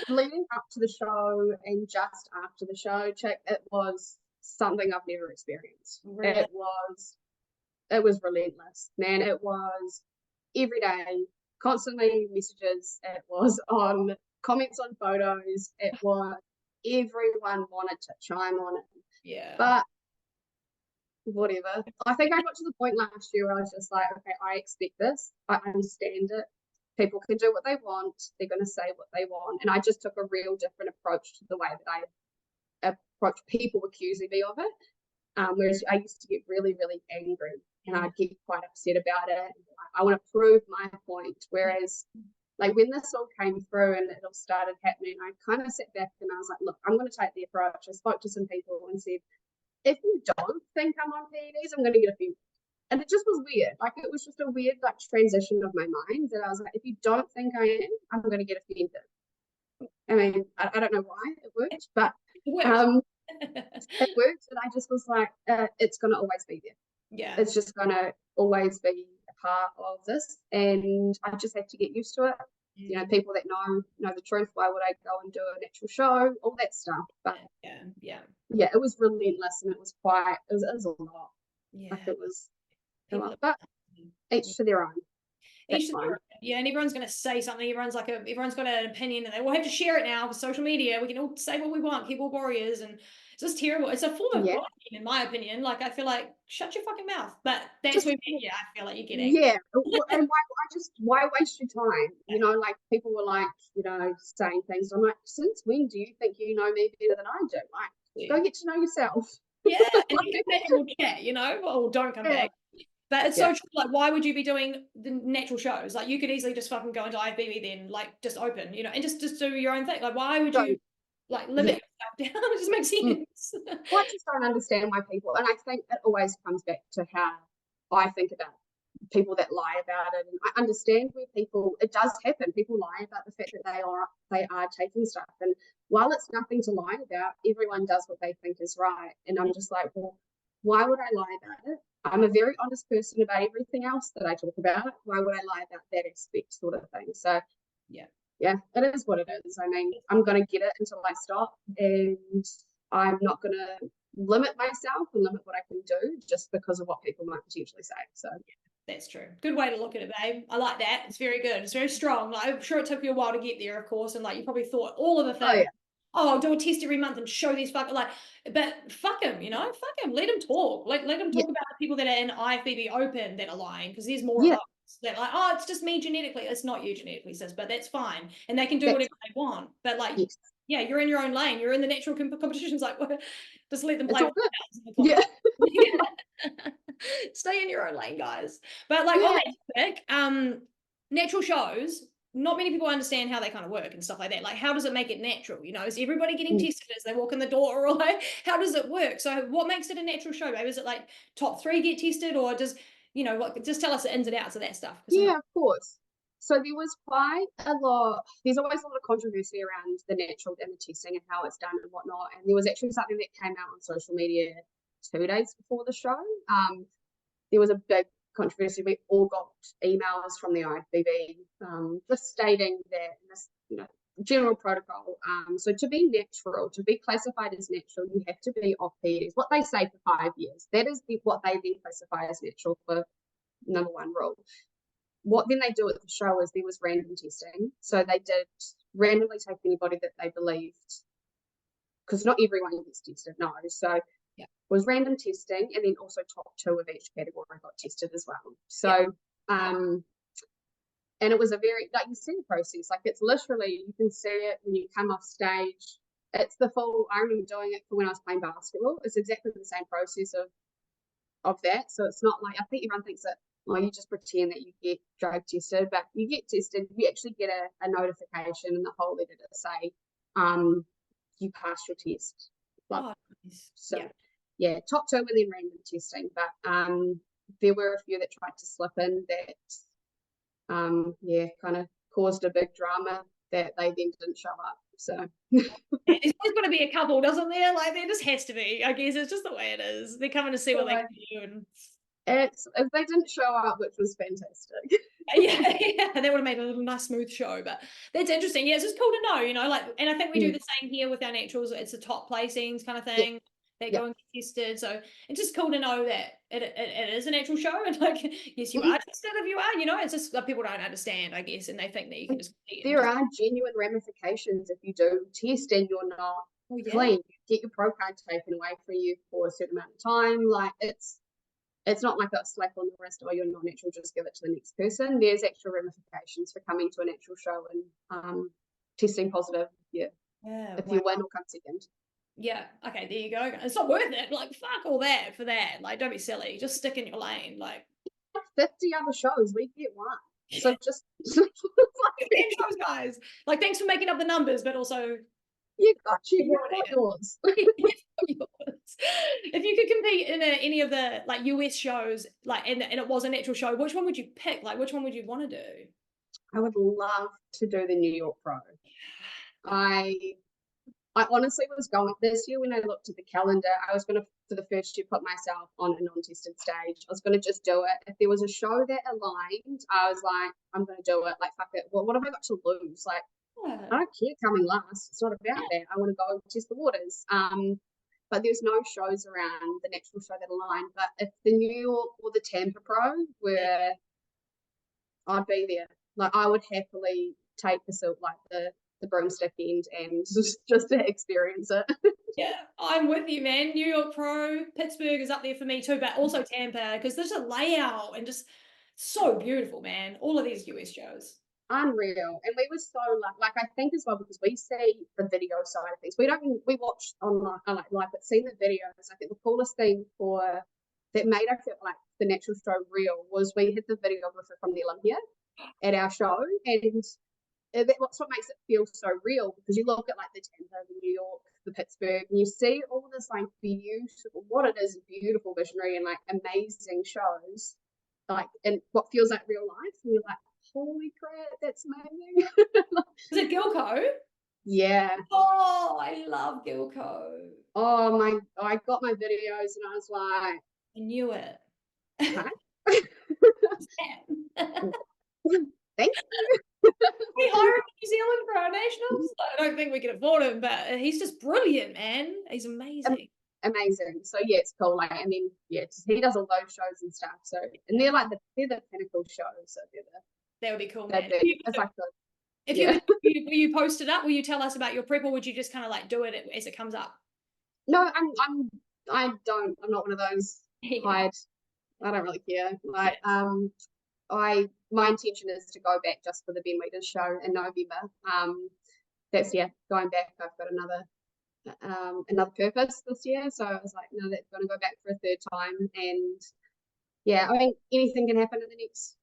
Leading up to the show and just after the show, it was something I've never experienced. Really? It was relentless, man. It was every day, constantly messages. It was on comments on photos. It was everyone wanted to chime on it. Yeah. But whatever. I think I got to the point last year where I was just like, okay, I expect this. I understand it. People can do what they want. They're going to say what they want. And I just took a real different approach to the way that I approach people accusing me of it. Whereas I used to get really, really angry and I'd get quite upset about it. I want to prove my point. Whereas like when this all came through and it all started happening, I kind of sat back and I was like, look, I'm going to take the approach. I spoke to some people and said, if you don't think I'm on PEDs, I'm going to get offended. And it just was weird. Like it was just a weird like transition of my mind that I was like, if you don't think I am, I'm going to get offended. I mean, I don't know why it worked, but it worked. And I just was like, it's going to always be there. Yeah. It's just going to always be a part of this. And I just have to get used to it. You know, people that know the truth. Why would I go and do a natural show? All that stuff. But yeah, it was relentless and it was a lot. Yeah. Like it was but each to their own. Yeah, and everyone's going to say something. Everyone's got an opinion, and they will have to share it now with social media. We can all say what we want, keyboard warriors, and it's just terrible. It's a form of bullying, in my opinion. Like I feel like shut your fucking mouth. But that's where I feel like you're getting. Yeah, and why waste your time? You know, like people were like, you know, saying things. I'm like, since when do you think you know me better than I do? Like, go get to know yourself. Yeah, and you come back and we'll chat. You know, or don't come back. But it's so true. Like, why would you be doing the natural shows? Like, you could easily just fucking go into IFBB then, like, just open, you know, and just do your own thing. Like, why would you, like, limit yourself down? It just makes sense. Well, I just don't understand why people, and I think it always comes back to how I think about people that lie about it. And I understand where it does happen. People lie about the fact that they are taking stuff. And while it's nothing to lie about, everyone does what they think is right. And I'm just like, well, why would I lie about it? I'm a very honest person about everything else that I talk about. Why would I lie about that aspect sort of thing? So yeah, it is what it is. I mean, I'm going to get it until I stop, and I'm not going to limit myself and limit what I can do just because of what people might potentially say. So That's true. Good way to look at it, babe. I like that. It's very good. It's very strong. Like, I'm sure it took you a while to get there, of course, and like you probably thought all of the Oh things. yeah. Oh, I'll do a test every month and show these fuck like, but fuck him, you know, fuck him. Let him talk. Let him Yeah. talk about the people that are in IFBB Open that are lying, because there's more of Yeah. those that are like, oh, it's just me genetically. It's not you genetically, sis, but that's fine, and they can do That's, whatever they want. But like, yes. yeah, you're in your own lane. You're in the natural competitions. Like, just let them It's play all with good. Yeah. Stay in your own lane, guys. But like on Yeah. that topic, natural shows, not many people understand how they kind of work and stuff like that. Like, how does it make it natural? You know, is everybody getting tested as they walk in the door, or like, how does it work? So what makes it a natural show, babe? Is it like top 3 get tested, or does, you know, what, just tell us the ins and outs of that stuff? Yeah, of course. So there was quite a lot, there's always a lot of controversy around the natural and the testing and how it's done and whatnot. And there was actually something that came out on social media 2 days before the show. There was a big controversy. We all got emails from the IFBB just stating that this, you know, general protocol. So to be natural, to be classified as natural, you have to be off PEDs. What they say for 5 years. That is what they then classify as natural for number 1 rule. What then they do at the show is there was random testing. So they did randomly take anybody that they believed, because not everyone gets tested, no. So yeah, it was random testing, and then also top 2 of each category got tested as well. So and it was a very, like, you see the process, like it's literally, you can see it when you come off stage. It's the full, I remember doing it for when I was playing basketball. It's exactly the same process of that. So it's not like, I think everyone thinks that, well, you just pretend that you get drug tested, but you get tested, you actually get a notification in the whole letter to say you passed your test. Like, nice. so yeah, top 2 and then random testing, but there were a few that tried to slip in that kind of caused a big drama that they then didn't show up. So there's always got to be a couple, doesn't there? Like, there just has to be. I guess it's just the way it is. They're coming to see what they can do, and if they didn't show up, which was fantastic. yeah, that would have made a little nice smooth show. But that's interesting. Yeah, it's just cool to know, you know, like, and I think we do the same here with our naturals. It's the top placings kind of thing. They go and get tested. So it's just cool to know that it is a natural show, and like, yes, you are tested if you are, you know. It's just that people don't understand, I guess, and they think that you can just there are genuine ramifications if you do test and you're not clean. You get your pro card taken away from you for a certain amount of time. Like, it's not like a slap on the wrist, or you're not natural, just give it to the next person. There's actual ramifications for coming to a natural show and testing positive. If you win or come second. Yeah. Okay, there you go. It's not worth it. Like, fuck all that for that. Like, don't be silly. Just stick in your lane. Like, 50 other shows, we get one. So just shows, guys. Like, thanks for making up the numbers, but also you got yours. If you could compete in any of the like US shows, like, and it was a natural show, which one would you pick? Like, which one would you want to do? I would love to do the New York Pro. I honestly was going this year when I looked at the calendar. I was going to, for the first year, put myself on a non-tested stage. I was going to just do it. If there was a show that aligned, I was like, I'm going to do it. Like, fuck it. Well, what have I got to lose? Like, I don't care coming last. It's not about that. I want to go test the waters. But there's no shows around the natural show that align. But if the New York or the Tampa Pro were, I'd be there. Like, I would happily take the broomstick end and just to experience it. Yeah, I'm with you, man. New York Pro, Pittsburgh is up there for me too, but also Tampa, because there's a layout and just so beautiful, man. All of these US shows. Unreal. And we were so like I think as well, because we see the video side of things. We watch online, like but seeing the videos. I think the coolest thing that made us feel like the natural show real was we had the videographer from the Olympia at our show, and that's what makes it feel so real, because you look at like the Tampa, the New York, the Pittsburgh, and you see all this like beautiful, what it is, beautiful visionary and like amazing shows, like, and what feels like real life, and you're like, holy crap, that's amazing. Is it Gilco? Yeah. Oh, I love Gilco. Oh I got my videos and I was like, I knew it. Huh? Thank you. We hire him in New Zealand for our nationals. I don't think we can afford him, but he's just brilliant, man. He's amazing. amazing. So yeah, it's cool. Like, and then yeah, he does all those shows and stuff. So, and they're like they're the pinnacle shows. So that would be cool, man. it's like If you post it up, will you tell us about your prep, or would you just kind of like do it as it comes up? No, I'm not one of those hide. I don't really care. Like, my intention is to go back just for the Ben Weider show in November. That's going back. I've got another purpose this year, so I was like, no, that's going to go back for a third time. And yeah, I mean, anything can happen in the next,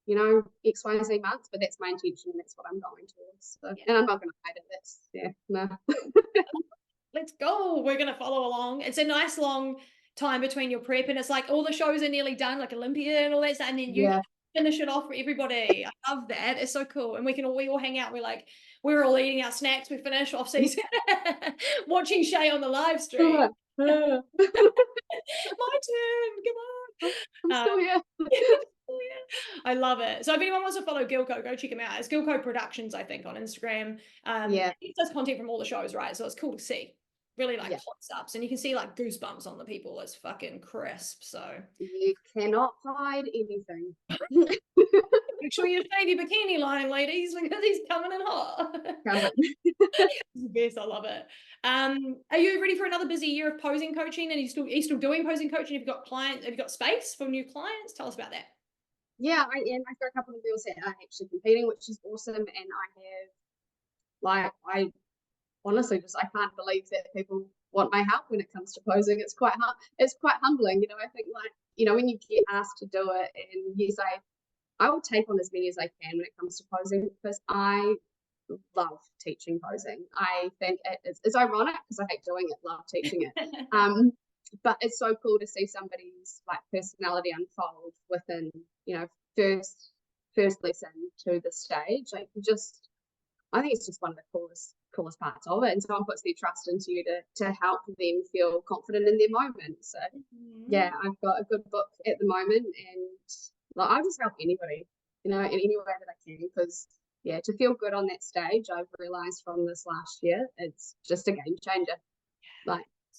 X, Y, and Z months, but that's my intention, and that's what I'm going towards. So, and I'm not going to hide it. That's no. Let's go. We're going to follow along. It's a nice long time between your prep, and it's like all the shows are nearly done, like Olympia and all that stuff, and then you finish it off for everybody. I love that. It's so cool. And we all hang out. We're all eating our snacks. We finish off season watching Shea on the live stream. My turn. Come on. I'm still here. I love it. So if anyone wants to follow Gilco, go check him out. It's Gilco Productions, I think, on Instagram. He does content from all the shows, right? So it's cool to see. Really close ups, and you can see like goosebumps on the people. It's fucking crisp. So you cannot hide anything. Make sure you shave your bikini line, ladies, because he's coming in hot. It's the best. I love it. Are you ready for another busy year of posing coaching? And are you still doing posing coaching? Have you got clients? Have you got space for new clients? Tell us about that. Yeah, I am. I've got a couple of girls that are actually competing, which is awesome. And I honestly I can't believe that people want my help when it comes to posing. It's quite humbling, I think, when you get asked to do it and you say, I will take on as many as I can when it comes to posing, because I love teaching posing. I think it's ironic because I hate doing it, love teaching it. But it's so cool to see somebody's personality unfold within, first lesson to the stage. I think it's just one of the coolest parts of it. And someone puts their trust into you to help them feel confident in their moment. So yeah, I've got a good book at the moment, and I just help anybody, in any way that I can, because to feel good on that stage, I've realized from this last year, it's just a game changer.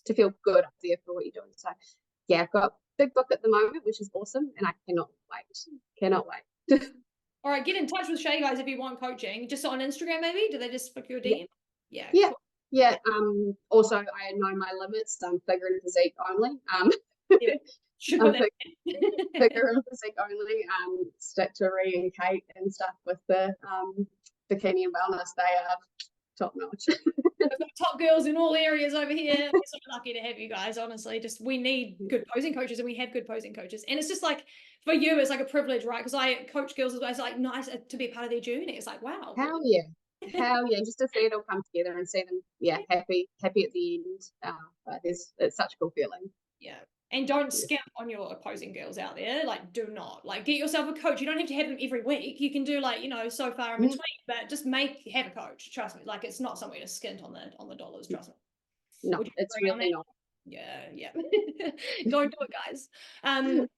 To feel good up there for what you're doing. So yeah, I've got a big book at the moment, which is awesome, and I cannot wait. All right, get in touch with Shea, guys, if you want coaching. Just on Instagram, maybe? Do they just flick your DM? Yeah. Cool. Yeah. Also, I know my limits. Figure and physique only. Figure and physique only. Stick to Ree and Kate and stuff with the bikini and wellness. They are top notch. We've got top girls in all areas over here. We're so lucky to have you guys, honestly. We need good posing coaches, and we have good posing coaches. And it's just for you, it's a privilege, right? Because I coach girls as well. It's nice to be a part of their journey. It's wow. Hell yeah. Just to see it all come together and see them, happy at the end. It's such a cool feeling. Yeah. And don't skimp on your opposing girls out there. Do not. Get yourself a coach. You don't have to have them every week. You can do so far in between, but just have a coach. Trust me. It's not somewhere to skint on the dollars. Trust me. No, it's really not. Yeah. Don't do it, guys. And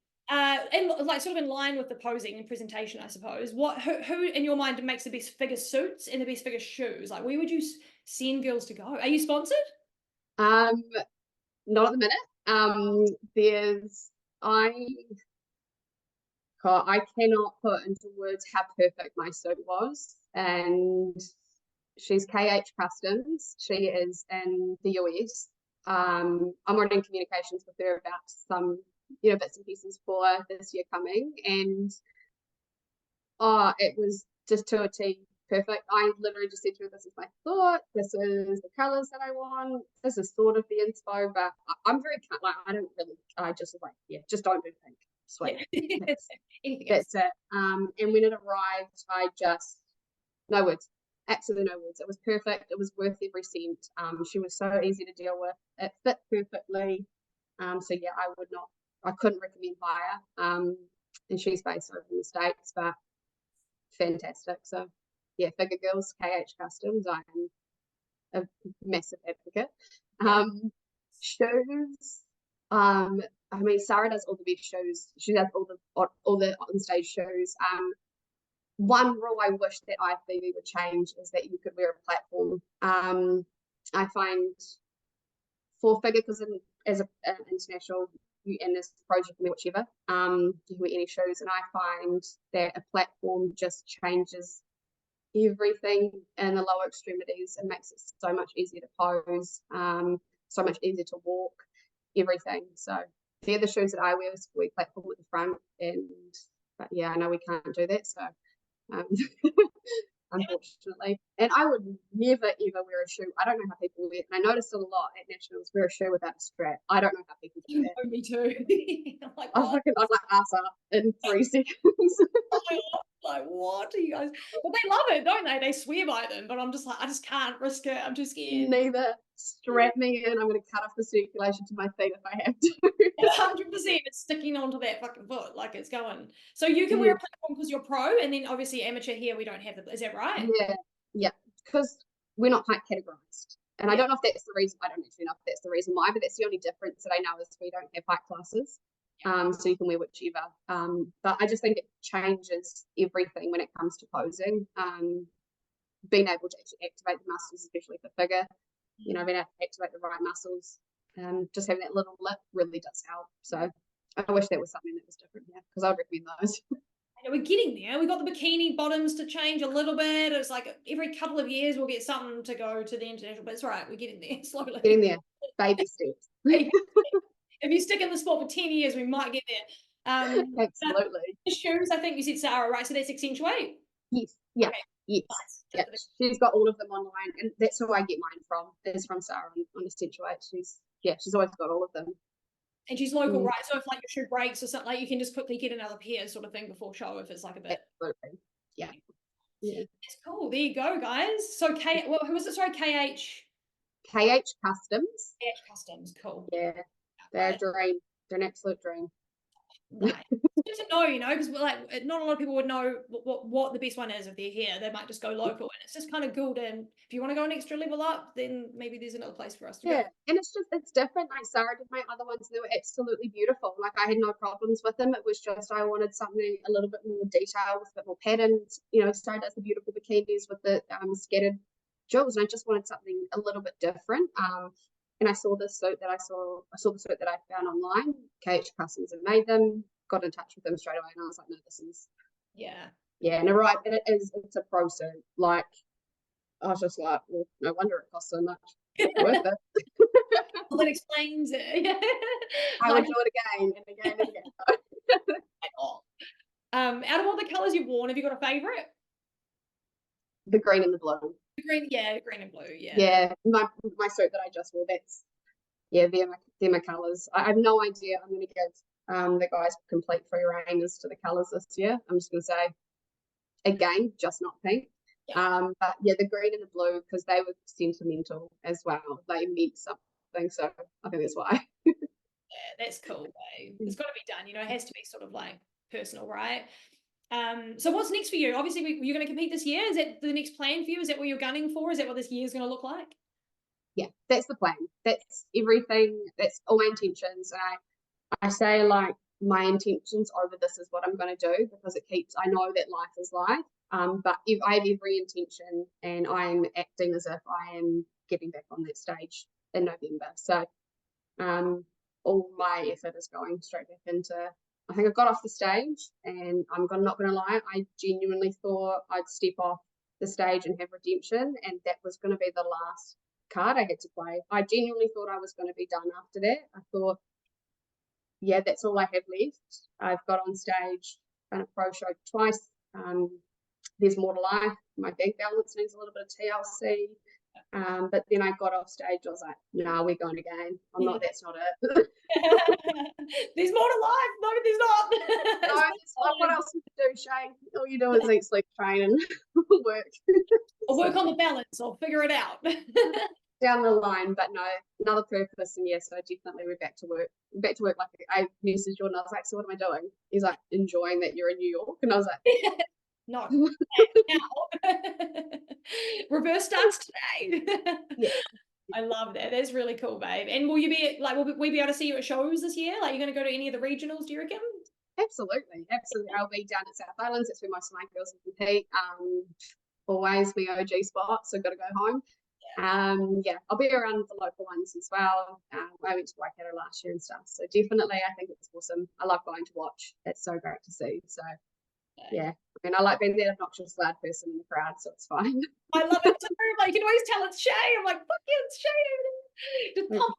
sort of in line with the posing and presentation, I suppose. Who in your mind makes the best figure suits and the best figure shoes? Where would you send girls to go? Are you sponsored? Not at the minute. I cannot put into words how perfect my suit was, and she's KH Customs. She is in the US. I'm already in communications with her about some bits and pieces for this year coming, and it was just to a T perfect. I literally just said to her, this is my thought, this is the colors that I want, this is sort of the inspo, but I'm very just don't do pink. Sweet. That's it. And when it arrived, no words, absolutely no words. It was perfect. It was worth every cent. She was so easy to deal with. It fit perfectly. So yeah, I couldn't recommend higher. And she's based over in the States, but fantastic. So yeah, Figure Girls, KH Customs, I am a massive advocate. Shoes, Sarah does all the best shoes. She does all the on-stage shows. One rule I wish that IFBB would change is that you could wear a platform. I find for figure, because as an international, and this project, you can wear whichever. You can wear any shoes, and I find that a platform just changes everything in the lower extremities. It makes it so much easier to pose, so much easier to walk, everything. So they're the shoes that I wear, is we platform at the front, but yeah, I know we can't do that, so unfortunately. And I would never ever wear a shoe. I don't know how people wear it. And I noticed a lot at nationals wear a shoe without a strap. I don't know how people do that. Oh, me too. I'm like, I'm what? like ass up in 3 seconds. Like, what do you guys? But they love it, don't they? They swear by them, but I'm just like, I just can't risk it. I'm too scared. Neither. Strap me in. I'm going to cut off the circulation to my feet if I have to. 100%, it's sticking onto that fucking foot, like it's going. So you can wear a platform because you're pro, and then obviously amateur here we don't have it. Is that right? Yeah, because we're not height categorized. And I don't know if that's the reason, I don't actually know if that's the reason why, but that's the only difference that I know is we don't have height classes. So you can wear whichever. But I just think it changes everything when it comes to posing. Being able to actually activate the muscles, especially for figure, being able to activate the right muscles, just having that little lip really does help. So I wish that was something that was different here, because I would recommend those. We're getting there. We got the bikini bottoms to change a little bit. It's like every couple of years we'll get something to go to the international, but it's all right. We're getting there slowly. Getting there, baby steps. If you stick in the sport for 10 years, we might get there. Absolutely. The shoes, I think you said Sarah, right? So that's Accentuate? Yes. Yeah. Okay. Yes. Yeah. She's got all of them online, and that's who I get mine from. Is from Sarah on Accentuate. She's always got all of them. And she's local, right? So if like your shoe breaks or something, like you can just quickly get another pair sort of thing before show if it's like a bit. Absolutely. Yeah. That's cool. There you go, guys. So who was it? Sorry, KH Customs. KH Customs. Cool. Yeah. They're a dream. They're an absolute dream. Nice. It's good to know, because like not a lot of people would know what the best one is if they're here. They might just go local, and it's just kind of cool. And if you want to go an extra level up, then maybe there's another place for us to go. And it's different. Like Sarah did my other ones, and they were absolutely beautiful. Like I had no problems with them. It was just I wanted something a little bit more detailed, with a bit more patterns. Sarah does the beautiful bikinis with the scattered jewels, and I just wanted something a little bit different. And I saw this suit that I saw the suit that I found online. KH Customs have made them. Got in touch with them straight away, and I was like, no, this is and it's a pro suit. Like I was just like, well, no wonder it costs so much. It's worth it. Well, that explains it. I would do it again and again and again. Out of all the colors you've worn, have you got a favorite? The green and the blue. Green and blue, Yeah, my suit that I just wore, they're my colours. I have no idea. I'm going to give the guys complete free rein as to the colours this year. I'm just going to say, again, just not pink. But yeah, the green and the blue, because they were sentimental as well. They meant something, so I think that's why. Yeah, that's cool, babe. It's got to be done, it has to be sort of like personal, right? So what's next for you? Obviously, you're going to compete this year. Is that the next plan for you? Is that what you're gunning for? Is that what this year is going to look like? Yeah, that's the plan. That's everything. That's all my intentions. And I say, like, my intentions over this is what I'm going to do, because I know that life is life. But if I have every intention, and I'm acting as if I am getting back on that stage in November. So all my effort is going straight back into, I think I got off the stage, and I'm not going to lie, I genuinely thought I'd step off the stage and have redemption, and that was going to be the last card I had to play. I genuinely thought I was going to be done after that. I thought, yeah, that's all I have left. I've got on stage, done a pro show twice. There's more to life. My bank balance needs a little bit of TLC. But then I got off stage. I was like, no, we're going again. That's not it. There's more to life. No, there's not. No, it's not. What else would you do, Shane? All you do is eat, sleep, train, and work. Or work on the balance, or figure it out. Down the line, but no, another purpose. And yes, so definitely we're back to work. Like I messaged Jordan, I was like, so what am I doing? He's like, enjoying that you're in New York. And I was like, no. Reverse starts today. Yeah. I love that. That's really cool, babe. And will we be able to see you at shows this year? Like, you're going to go to any of the regionals, do you reckon? Absolutely. I'll be down at South Islands. That's where most of my girls will compete. Always my OG spot, so got to go home. Yeah, I'll be around the local ones as well. I went to Waikato last year and stuff, so definitely I think it's awesome. I love going to watch. It's so great to see. So yeah, I mean, I like being the obnoxious loud person in the crowd, so it's fine. I love it too. Like, you can always tell it's Shea. I'm like, fuck yeah, it's Shea. Just pump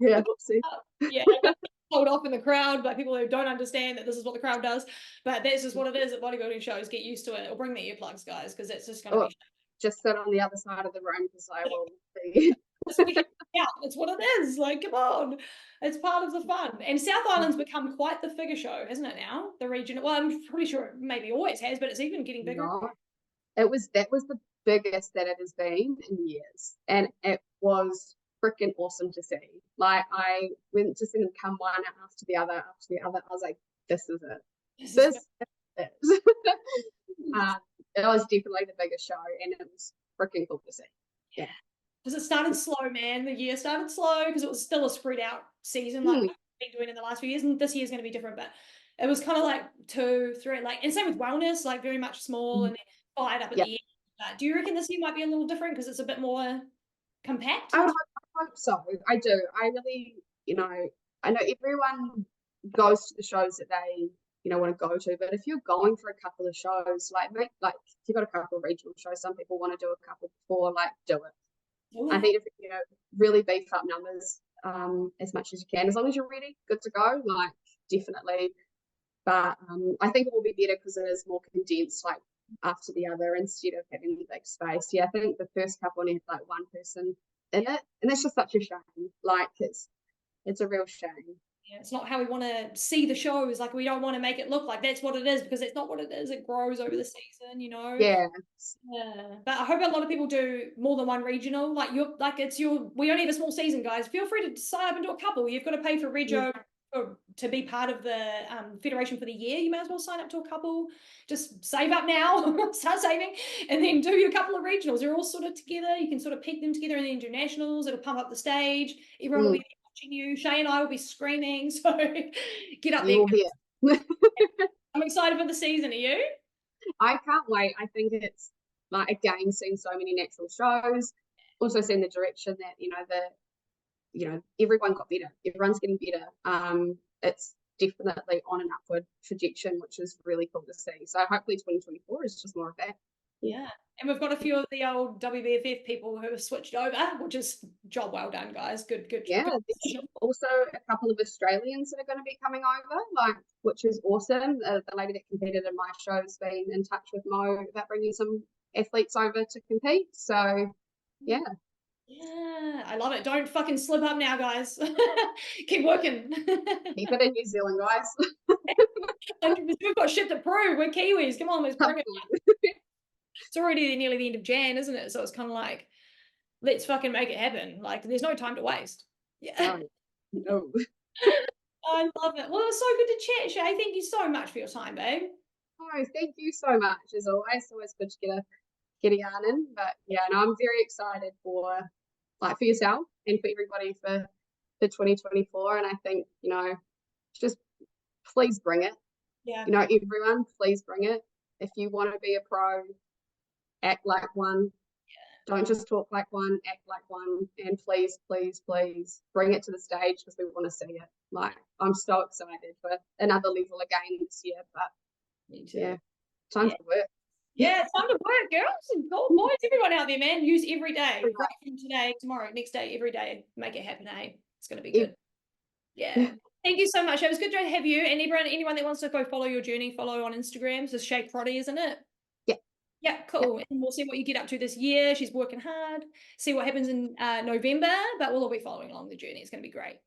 Yeah, yeah, hold off in the crowd by people who don't understand that this is what the crowd does. But that's just what it is at bodybuilding shows. Get used to it, or bring the earplugs, guys, because it's just going to be. Just sit on the other side of the room because I will be. Yeah, it's what it is. Like, come on, it's part of the fun. And South Island's become quite the figure show, hasn't it? Now the region. Well, I'm pretty sure it maybe always has, but it's even getting bigger. No, that was the biggest that it has been in years, and it was freaking awesome to see. Like, I went to see them come one after the other after the other. I was like, this is it. This is it. It was definitely the biggest show, and it was freaking cool to see. Yeah. Because it started slow, man. The year started slow because it was still a spread out season like we've been doing in the last few years, and this year's going to be different. But it was kind of like 2, 3, like, and same with wellness, like very much small and then fired up at the end. Do you reckon this year might be a little different because it's a bit more compact? I hope so. I do. I really, I know everyone goes to the shows that they, want to go to, but if you're going for a couple of shows, like if you've got a couple of regional shows, some people want to do a couple before, like, do it. I think if really beef up numbers as much as you can, as long as you're ready, good to go, like, definitely. But I think it will be better because it is more condensed, like, after the other, instead of having the big space. Yeah, I think the first couple only had like one person in it, and that's just such a shame. Like, it's a real shame. Yeah, it's not how we want to see the shows. Like, we don't want to make it look like that's what it is, because it's not what it is. It grows over the season, Yeah. But I hope a lot of people do more than one regional. Like, we only have a small season, guys. Feel free to sign up and do a couple. You've got to pay for Rego to be part of the federation for the year. You may as well sign up to a couple. Just save up now, start saving, and then do your couple of regionals. They're all sort of together. You can sort of peak them together in the internationals. It'll pump up the stage. Everyone will be watching you. Shea and I will be screaming. So get up there. I'm excited for the season. Are you? I can't wait. I think it's, like, again, seeing so many natural shows, also seeing the direction that everyone got better. Everyone's getting better. It's definitely on an upward trajectory, which is really cool to see. So hopefully 2024 is just more of that. Yeah. And we've got a few of the old WBFF people who have switched over, which is job well done, guys. Good. Yeah. There's also a couple of Australians that are going to be coming over, which is awesome. The lady that competed in my show has been in touch with Mo about bringing some athletes over to compete. So, yeah. Yeah, I love it. Don't fucking slip up now, guys. Keep working. Keep it in New Zealand, guys. We've got shit to prove. We're Kiwis. Come on, let's bring it. It's already nearly the end of Jan, isn't it? So it's kind of like, let's fucking make it happen. Like, there's no time to waste. Yeah. No. I love it. Well, it was so good to chat, Shea. Thank you so much for your time, babe. Oh, thank you so much, as always. It's always good to get a yarn in. But yeah, no, I'm very excited for yourself and for everybody for 2024. And I think, just please bring it. Yeah. Everyone, please bring it. If you want to be a pro, act like one. Yeah. Don't just talk like one, act like one. And please, please, please bring it to the stage, because we want to see it. Like, I'm so excited for another level again this year. But me too. Yeah, time to work. Yeah, it's time to work, girls and boys, everyone out there, man. Use every day. Right from today, tomorrow, next day, every day. Make it happen, hey? It's going to be good. Yeah. Thank you so much. It was good to have you. And anyone that wants to go follow your journey, follow on Instagram. So Shea Crotty, isn't it? Yeah. Yeah, cool. Yeah. And we'll see what you get up to this year. She's working hard. See what happens in November, but we'll all be following along the journey. It's going to be great.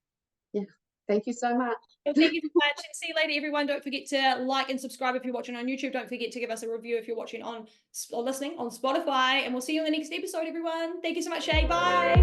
Yeah. Thank you so much. Well, thank you so much. And see you later, everyone. Don't forget to like and subscribe if you're watching on YouTube. Don't forget to give us a review if you're watching on or listening on Spotify. And we'll see you in the next episode, everyone. Thank you so much, Shea. Bye.